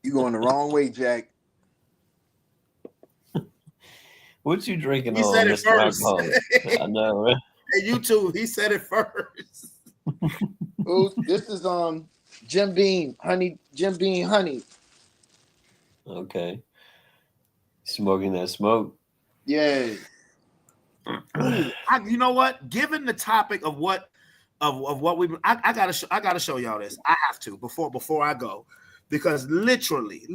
You going the wrong way, Jack. What you drinking He on, said it Mr. first. Alcoholic? I know, right? Hey, you too. He said it first. Ooh, this is Jim Beam honey. Okay. Smoking that smoke. Yeah. You know what? Given the topic of what we, I gotta show y'all this. I have to before I go, because literally,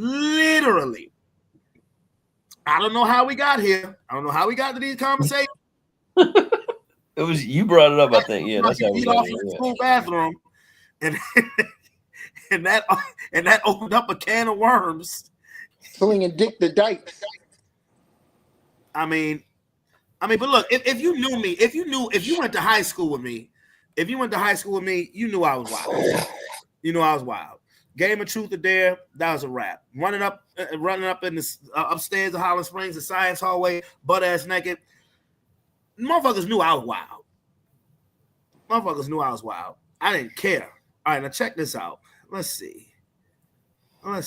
I don't know how we got here. I don't know how we got to these conversations. It was you brought it up, I think. Yeah, that's how we Eat got off it. in the Yeah. school bathroom, and that opened up a can of worms. Slinging dick the dykes. I mean, but look, if you knew me, if you went to high school with me, you knew I was wild. You know I was wild. Game of Truth or Dare, that was a wrap. Running up in the upstairs of Holland Springs, the science hallway, butt ass naked. Motherfuckers knew I was wild. I didn't care. All right, now check this out. Let's see. Let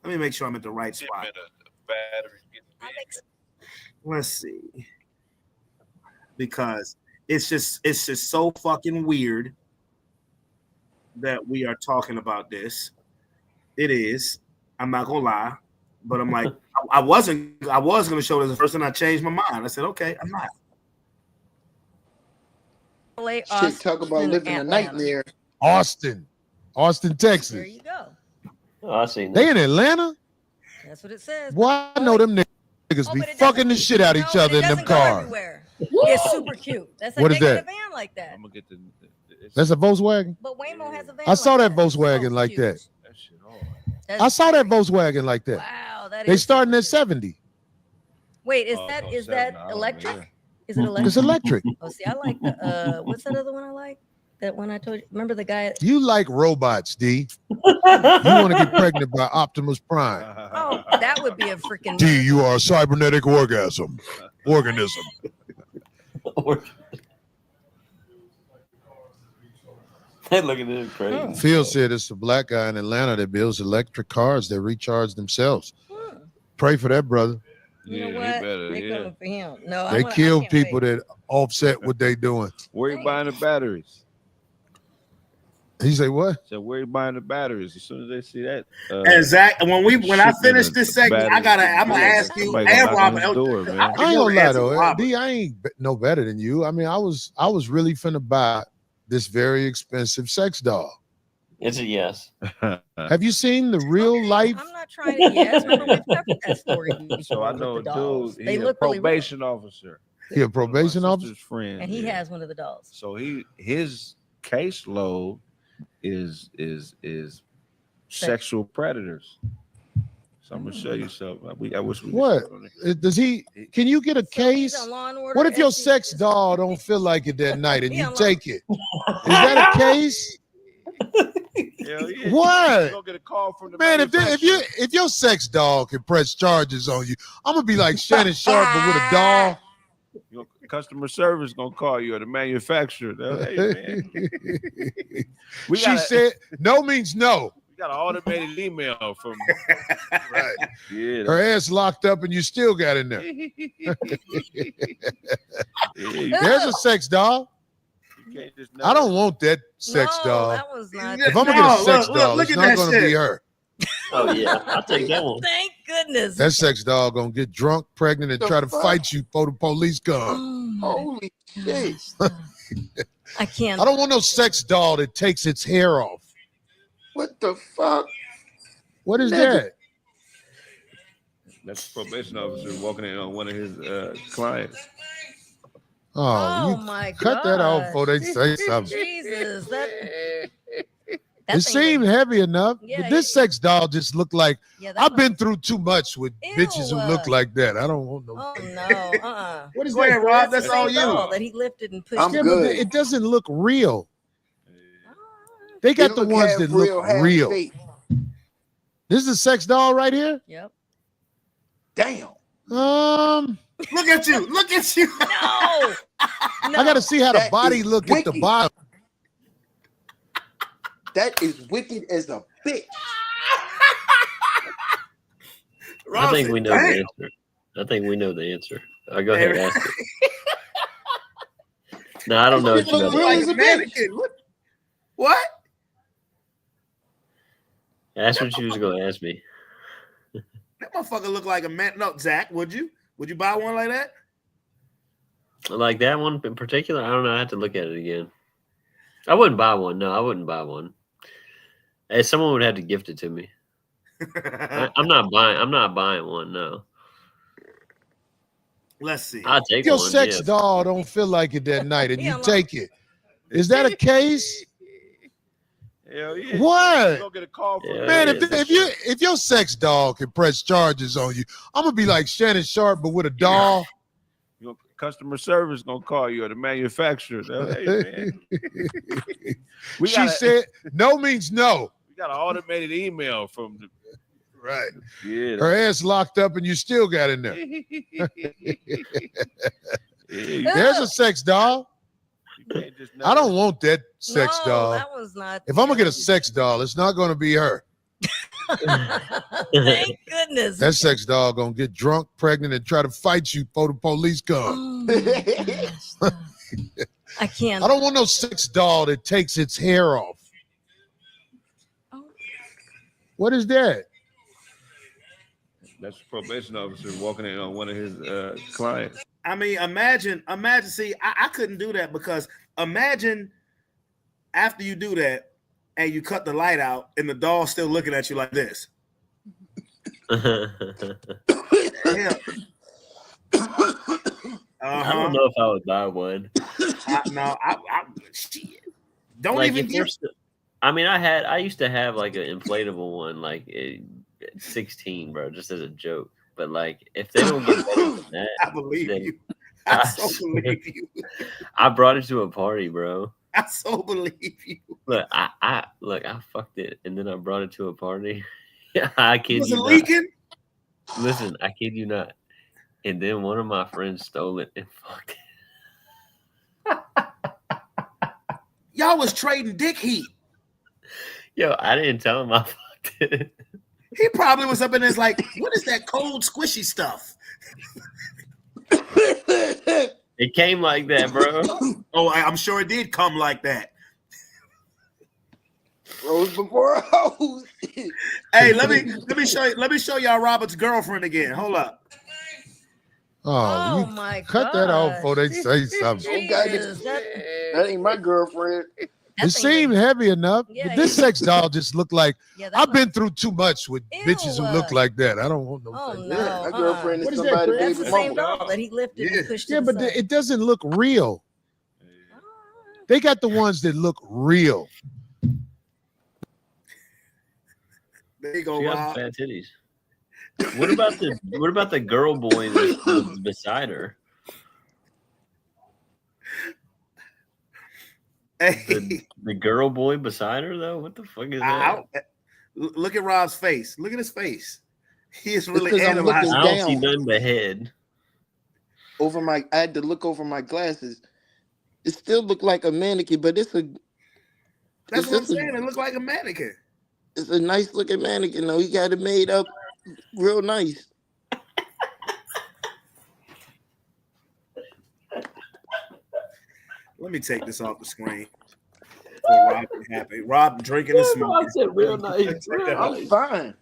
me make sure I'm at the right spot. Let's see. Because it's just so fucking weird that we are talking about this. It is. I'm not gonna lie, but I'm like, I was gonna show this first, and I changed my mind. I said, okay, I'm not. Shit, talk about living a nightmare. Austin, There Texas. you go. Oh, I seen They that. in Atlanta? That's what it says. Boy, I know them niggas Oh, be but it fucking the doesn't- shit out of no, each but other it in them doesn't go cars. everywhere. It's super cute. That's like What is they got that? a van like that. I'm gonna get the. That's a Volkswagen? But Waymo has a van. I saw like that Volkswagen So like cute. that. That shit hard. That's I saw that very- Volkswagen like that. Wow, that is. They starting super at cute. 70. Wait, is Oh, that oh, is 7, that I don't know, electric? yeah. Is it electric? It's electric. Oh, see, I like the what's that other one I like? That one I told you. Remember the guy? You like robots, D. You want to get pregnant by Optimus Prime. Oh, that would be a freaking. D, you are a cybernetic organism. They looking at it crazy. Phil said it's a black guy in Atlanta that builds electric cars that recharge themselves. Pray for that, brother. You know Yeah, he what? better, They're yeah. coming for him. No, They I kill can't people wait. that offset what they doing. Where you buying the batteries? He say what? So where you buying the batteries? As soon as they see that, And Zach, when I shipment finish of this segment, I'm batteries, gonna ask you somebody gonna and knock on Robert. his door, man. I ain't gonna lie though, D, I ain't no better than you. I mean, I was really finna buy this very expensive sex doll. It's a yes. Have you seen the real life? I'm not trying to guess. Remember we've covered that story before So I with know the a dolls. dude. They He's a look really real. probation officer. He a probation My officer? sister's friend. And he yeah. has one of the dolls. So his caseload is sexual predators. So I'm gonna show you something. I wish we What does he? Can you get a case? on Law and Order, What if your SVU? sex doll don't feel like it that night and He you on take it? Is that a case? Hell yeah. What? You gonna get a call from the Man, if manufacturer. your sex doll can press charges on you, I'm gonna be like Shannon Sharp, but with a doll. Your customer service gonna call you or the manufacturer. Hey, man. We She got said no means no. we got an automated email from Right. yeah. Her ass locked up and you still got in there. There's a sex doll. You can't just I don't want that sex No, doll. that was not. If I'm gonna No, get a sex look, doll, look it's at not that gonna shit. be her. Oh yeah, I'll take that one. Thank goodness. That sex doll gonna get drunk, pregnant, and The try to fuck? fight you before the police come. Oh my Holy shit. gosh. I can't. I don't want no sex doll that takes its hair off. What the fuck? What is Nigga. that? That's the probation officer walking in on one of his clients. Oh, you my cut that off before they gosh. say something. Jesus, that It seemed heavy enough, Yeah, but this sex doll just looked like yeah, that I've was- been through too much with bitches who look like that. I don't want no. Oh no! What is Go ahead, that? Rob. That's That's the all same you. doll that he lifted and pushed. I'm Yeah, good. but it doesn't look real. They got the ones that look half real. fake. This is a sex doll right here. Yep. Damn. Look at you. Look at you. No. I got to see how the That body is look at the wicked. bottom. That is wicked as a bitch. I think we know the Damn. answer. I think we know the answer. I'll go ahead and ask it. No, I don't know what you Look know. like a mannequin. What? Ask what you was going to ask me. That motherfucker look like a man. No, Zach, would you? Would you buy one like that? Like that one in particular, I don't know. I have to look at it again. I wouldn't buy one. No, I wouldn't buy one. Hey, someone would have to gift it to me. I'm not buying one. No. Let's see. I'll take Your one. sex yeah. doll don't feel like it that night, and you Yeah, take it. Is that a case? Hell yeah. What? You gonna get a call from Yeah. the Man, Yeah. if your sex doll can press charges on you, I'm gonna be like Shannon Sharp, but with a doll. Your customer service gonna call you or the manufacturer. Hey, man. We She got said no means no. we got an automated email from the Right. yeah. Her ass locked up and you still got in there. Yeah, There's a sex doll. you can't just I don't want that sex No, doll. that was not. If I'm gonna get a sex doll, it's not gonna be her. Thank goodness. That sex doll gonna get drunk, pregnant, and try to fight you before the police come. Oh my gosh. I can't. I don't want no sex doll that takes its hair off. Oh. What is that? That's the probation officer walking in on one of his clients. I mean, imagine. See, I couldn't do that because imagine after you do that and you cut the light out and the doll's still looking at you like this. Yeah. I don't know if I would buy one. Shit. Don't Like even if they're get. still, I mean, I used to have like an inflatable one, like at 16, bro, just as a joke. But like, if they don't get better than that, I believe then you. I so believe you. I brought it to a party, bro. I so believe you. Look, I fucked it, and then I brought it to a party. I kid Was you it not. leaking? Listen, I kid you not. And then one of my friends stole it and fucked it. Y'all was trading dick heat. Yo, I didn't tell him I fucked it. He probably was up in his like, what is that cold, squishy stuff? It came like that, bro. Oh, I'm sure it did come like that. Rose before a hose. Hey, let me show y'all Robert's girlfriend again. Hold up. Oh, you my cut that off before they say something. Jesus, That ain't my girlfriend. It seemed heavy enough, Yeah, but this yeah. sex doll just looked like Yeah, that I've was- been through too much with bitches who look like that. I don't want no. Oh sex. no! My girlfriend What is is that, somebody Chris? That's the baby same mama. doll that he lifted and pushed. Yeah, to but the side. it doesn't look real. They got the ones that look real. There you go, She got Rob. fat titties. What about the girl boy that's beside her? Hey, The girl boy beside her though? What the fuck is that? Look at Rob's face. Look at his face. He is It's really 'cause I'm analyzing. looking I don't see down. nothing but head. I had to look over my glasses. It still looked like a mannequin, but That's it's what I'm just saying. It looked like a mannequin. it's a nice looking mannequin though. He got it made up real nice. Let me take this off the screen. So Rob can happy. Rob drinking and smoking. I said real nice. I'm fine.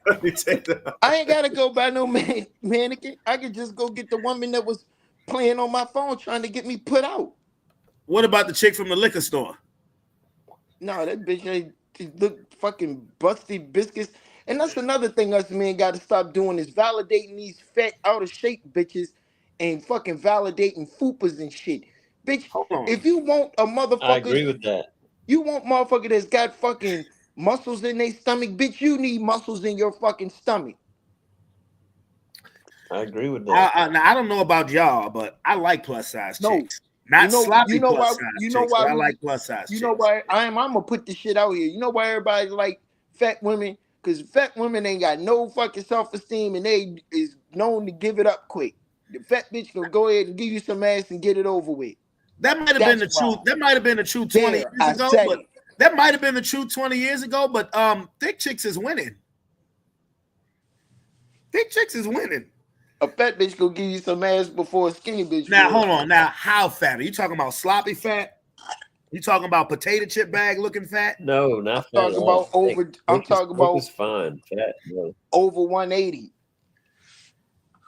Let me take that off. I ain't gotta go buy no mannequin. I could just go get the woman that was playing on my phone trying to get me put out. What about the chick from the liquor store? No, that bitch ain't she look fucking busty biscuits. And that's another thing us men gotta stop doing is validating these fat out of shape bitches and fucking validating fupas and shit. Bitch, Hold on. if you want a motherfucker, I agree with that. you want motherfucker that's got fucking muscles in their stomach, bitch, you need muscles in your fucking stomach. I agree with that. Now, I don't know about y'all, but I like plus size No. chicks. Not sloppy plus why, size you know chicks, why but I we- like plus size You chicks. know why I'm gonna put this shit out here. You know why everybody like fat women? Because fat women ain't got no fucking self-esteem and they is known to give it up quick. The fat bitch gonna go ahead and give you some ass and get it over with. That might have been the That's why. truth. That might have been the truth 20 There, years I ago, said but it. that might have been the truth 20 years ago, but thick chicks is winning. Thick chicks is winning. A fat bitch gonna give you some ass before a skinny bitch. Now, will. hold on. Now, how fat? Are you talking about sloppy fat? You talking about potato chip bag looking fat? No, not fat. Talking about over. I'm talking about It's fine. Fat. No. over 180.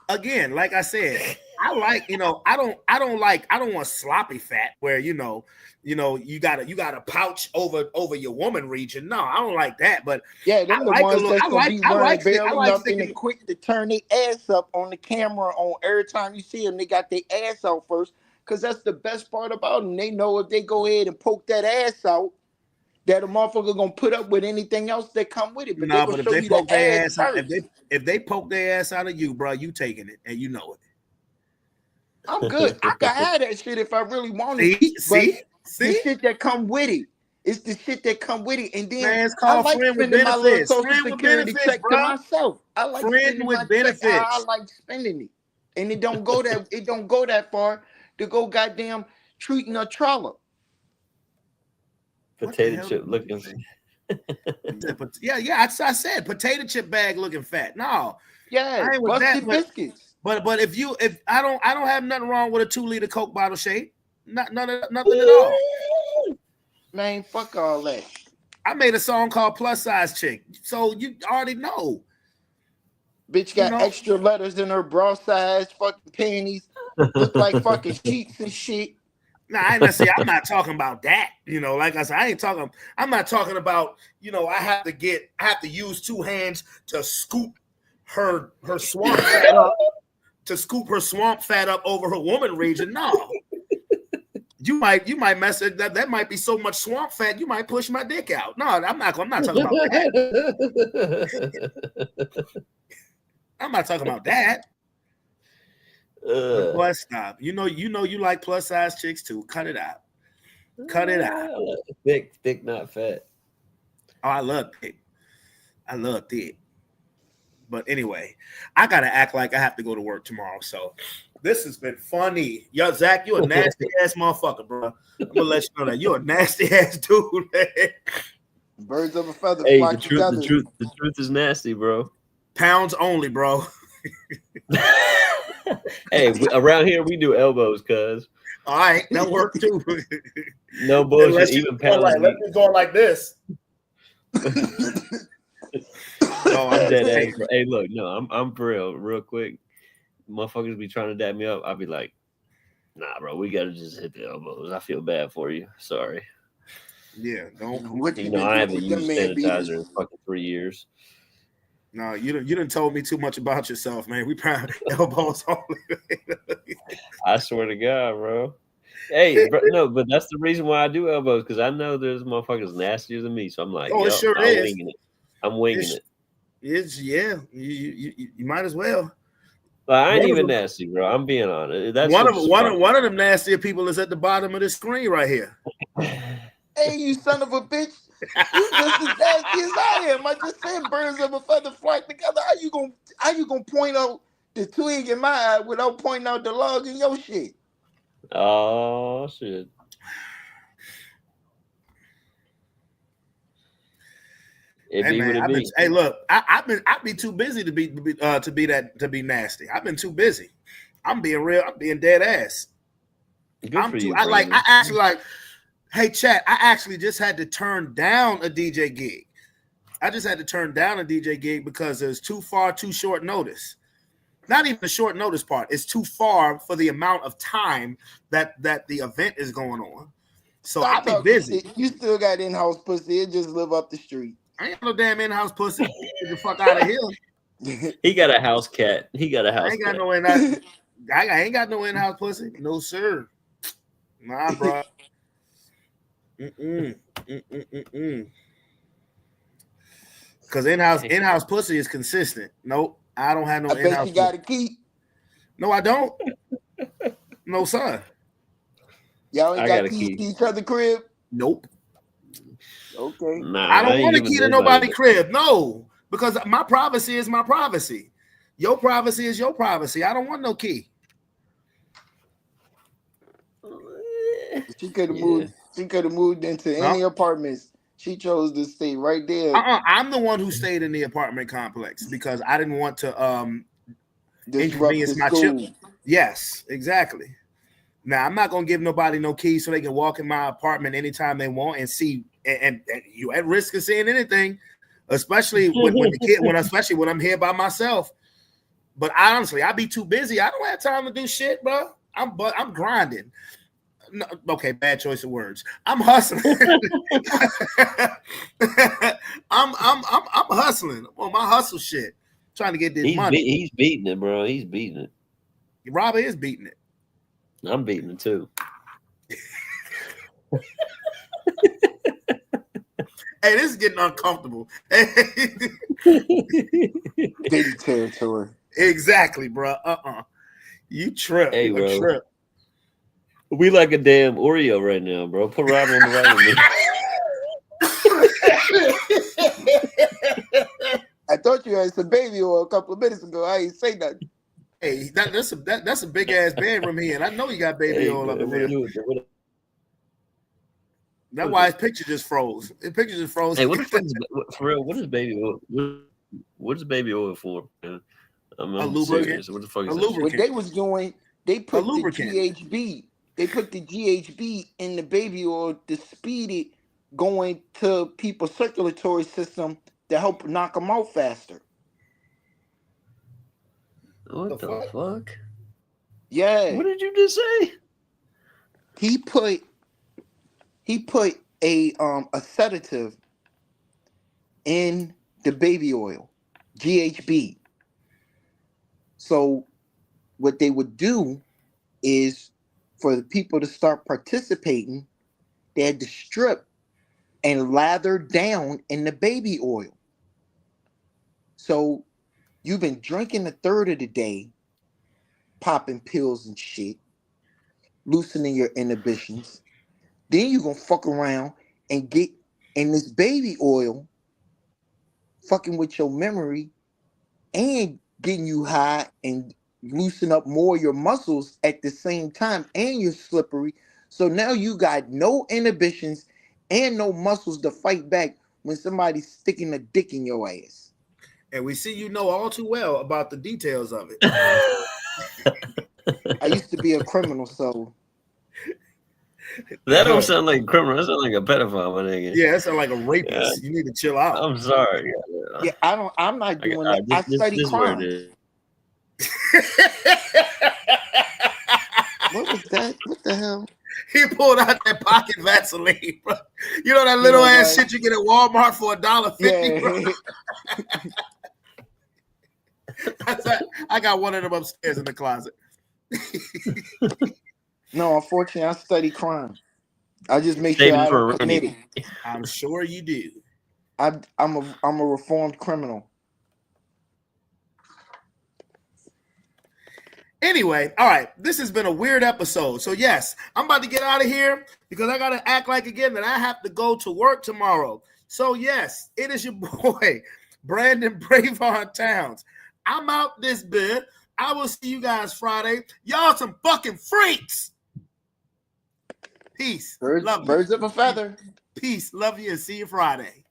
Again, like I said, I like, I don't want sloppy fat where you got a pouch over your woman region. No, I don't like that. But Yeah, them I the like ones a little- that's I gonna like- be I wearing like thick- I barely like nothing thick- and quick to turn their ass up on the camera. On every time you see them, they got their ass out first, because that's the best part about them. They know if they go ahead and poke that ass out, that a motherfucker gonna put up with anything else that come with it. But No, they but gonna if show they you poke the their ass ass out, first. if they poke their ass out of you, bro, you taking it and you know it. I'm good. I can have that shit if I really wanted. See? The shit that come with it. It's the shit that come with it. And then Man, it's I called like friend with spending my little benefits. social Friend with security benefits, check to bro. myself. I like Friend spending with my check how I benefits. like spending it. And it don't go that far to go goddamn treating a trollop. Potato chip looking. Yeah. I said potato chip bag looking fat. No, Yeah, I ain't with busted that. biscuits. But if I don't have nothing wrong with a 2-liter Coke bottle shape. Nothing at all. Man, fuck all that. I made a song called Plus Size Chick, so you already know. Bitch got extra letters in her bra size, fucking panties, look like fucking sheets and shit. Nah, I'm not talking about that. Like I said, I'm not talking about, I have to use two hands to scoop her swamp fat up, over her woman region. No. You might mess it. That might be so much swamp fat, you might push my dick out. No, I'm not talking about that. I'm not talking about that. Boy, stop. You like plus size chicks too. Cut it out. Cut it out. Thick, not fat. Oh, I love thick. But anyway, I gotta act like I have to go to work tomorrow. So this has been funny. Yo, Zach, you a nasty ass motherfucker, bro. I'm gonna let you know that you're a nasty ass dude, man. Birds of a feather Hey, flock the together. truth is nasty, bro. Pounds only, bro. Hey, around here we do elbows, cuz. All right, that worked too. No bullshit. Even pounds. Let me go like this. No, I'm dead ass. Bro. Hey, look, no, I'm for real quick. Motherfuckers be trying to dab me up. I'll be like, nah, bro, we gotta just hit the elbows. I feel bad for you. Sorry. Yeah, don't. I haven't used sanitizer in fucking 3 years. No, you didn't told me too much about yourself, man. We probably elbows only. I swear to God, bro. Hey, no, but that's the reason why I do elbows, because I know there's motherfuckers nastier than me. So I'm like, Oh, it yup, sure I'm is. winging it. I'm winging it. It's you might as well. Like, I ain't One of even them- nasty, bro. I'm being honest. That's one what's of funny. one of them nastier people is at the bottom of the screen right here. Hey, you son of a bitch! You just as nasty as I am. I just said birds of a feather flock together. How you gonna point out the twig in my eye without pointing out the log in your shit? Oh shit. It Hey be what man, it be. hey look, I've been too busy to be nasty. I've been too busy. I'm being real. I'm being dead ass. Good for you. I actually like. Hey, chat. I actually just had to turn down a DJ gig. I just had to turn down a DJ gig because it was too short notice. Not even the short notice part. It's too far for the amount of time that the event is going on. So I've been busy. Shit. You still got in-house pussy. It just live up the street. I ain't got no damn in-house pussy. Get the fuck out of here. He got a house cat. He got a house I ain't got cat. no in-house. I ain't got no in-house pussy. No sir. Nah, bro. Because in-house pussy is consistent. Nope, I don't have no in-house. I bet you got a key. No, I don't. No, son. Y'all ain't got keys to each other crib? Nope. Okay. Nah, I don't want to key to nobody's crib. No, because my privacy is my privacy. Your privacy is your privacy. I don't want no key. She could have moved. She could have moved into any apartments. She chose to stay right there. I'm the one who stayed in the apartment complex because I didn't want to inconvenience my children. Yes, exactly. Now I'm not gonna give nobody no keys so they can walk in my apartment anytime they want and see. And you at risk of seeing anything, especially when the kid, especially when I'm here by myself. But honestly, I be too busy. I don't have time to do shit, bro. I'm grinding. No, okay, bad choice of words. I'm hustling. I'm hustling. I'm on my hustle shit. Trying to get this money. He's beating it, bro. He's beating it. Robert is beating it. I'm beating it too. Hey, this is getting uncomfortable. Baby territory. Exactly, bro. You trip. Hey, you bro. Trip. We like a damn Oreo right now, bro. Put Rob on the right of me. I thought you had some baby oil a couple of minutes ago. I ain't say nothing. Hey, that's a big ass bedroom here, and I know you got baby oil up in there. That's why his picture just froze. His picture just froze. Hey, what the fuck is, for real? What is baby oil? What is baby oil for? Man? I'm serious. What the fuck is that? What they was doing, they put the GHB. They put the GHB in the baby oil to speed it going to people's circulatory system to help knock them out faster. What the fuck? Yeah. What did you just say? He put a sedative in the baby oil, GHB. So what they would do is for the people to start participating, they had to strip and lather down in the baby oil. So you've been drinking a third of the day, popping pills and shit, loosening your inhibitions. Then you're going to fuck around and get in this baby oil, fucking with your memory and getting you high and loosen up more of your muscles at the same time, and you're slippery. So now you got no inhibitions and no muscles to fight back when somebody's sticking a dick in your ass. And we see you know all too well about the details of it. I used to be a criminal, so that don't sound like a criminal. That sounds like a pedophile, my nigga. Yeah, that sounds like a rapist. Yeah. You need to chill out. I'm sorry. Yeah, I'm not doing that. I study crime. What was that? What the hell? He pulled out that pocket Vaseline, bro. You know that little ass shit you get at Walmart for $1.50, bro. I got one of them upstairs in the closet. No, unfortunately, I study crime. I just make Save sure it I for don't Rooney. commit it. I'm sure you do. I'm a reformed criminal. Anyway, all right, this has been a weird episode. So yes, I'm about to get out of here because I got to act like again that I have to go to work tomorrow. So yes, it is your boy, Brandon Braveheart Towns. I'm out this bit. I will see you guys Friday. Y'all some fucking freaks. Peace. Birds of a feather. Peace. Love you and see you Friday.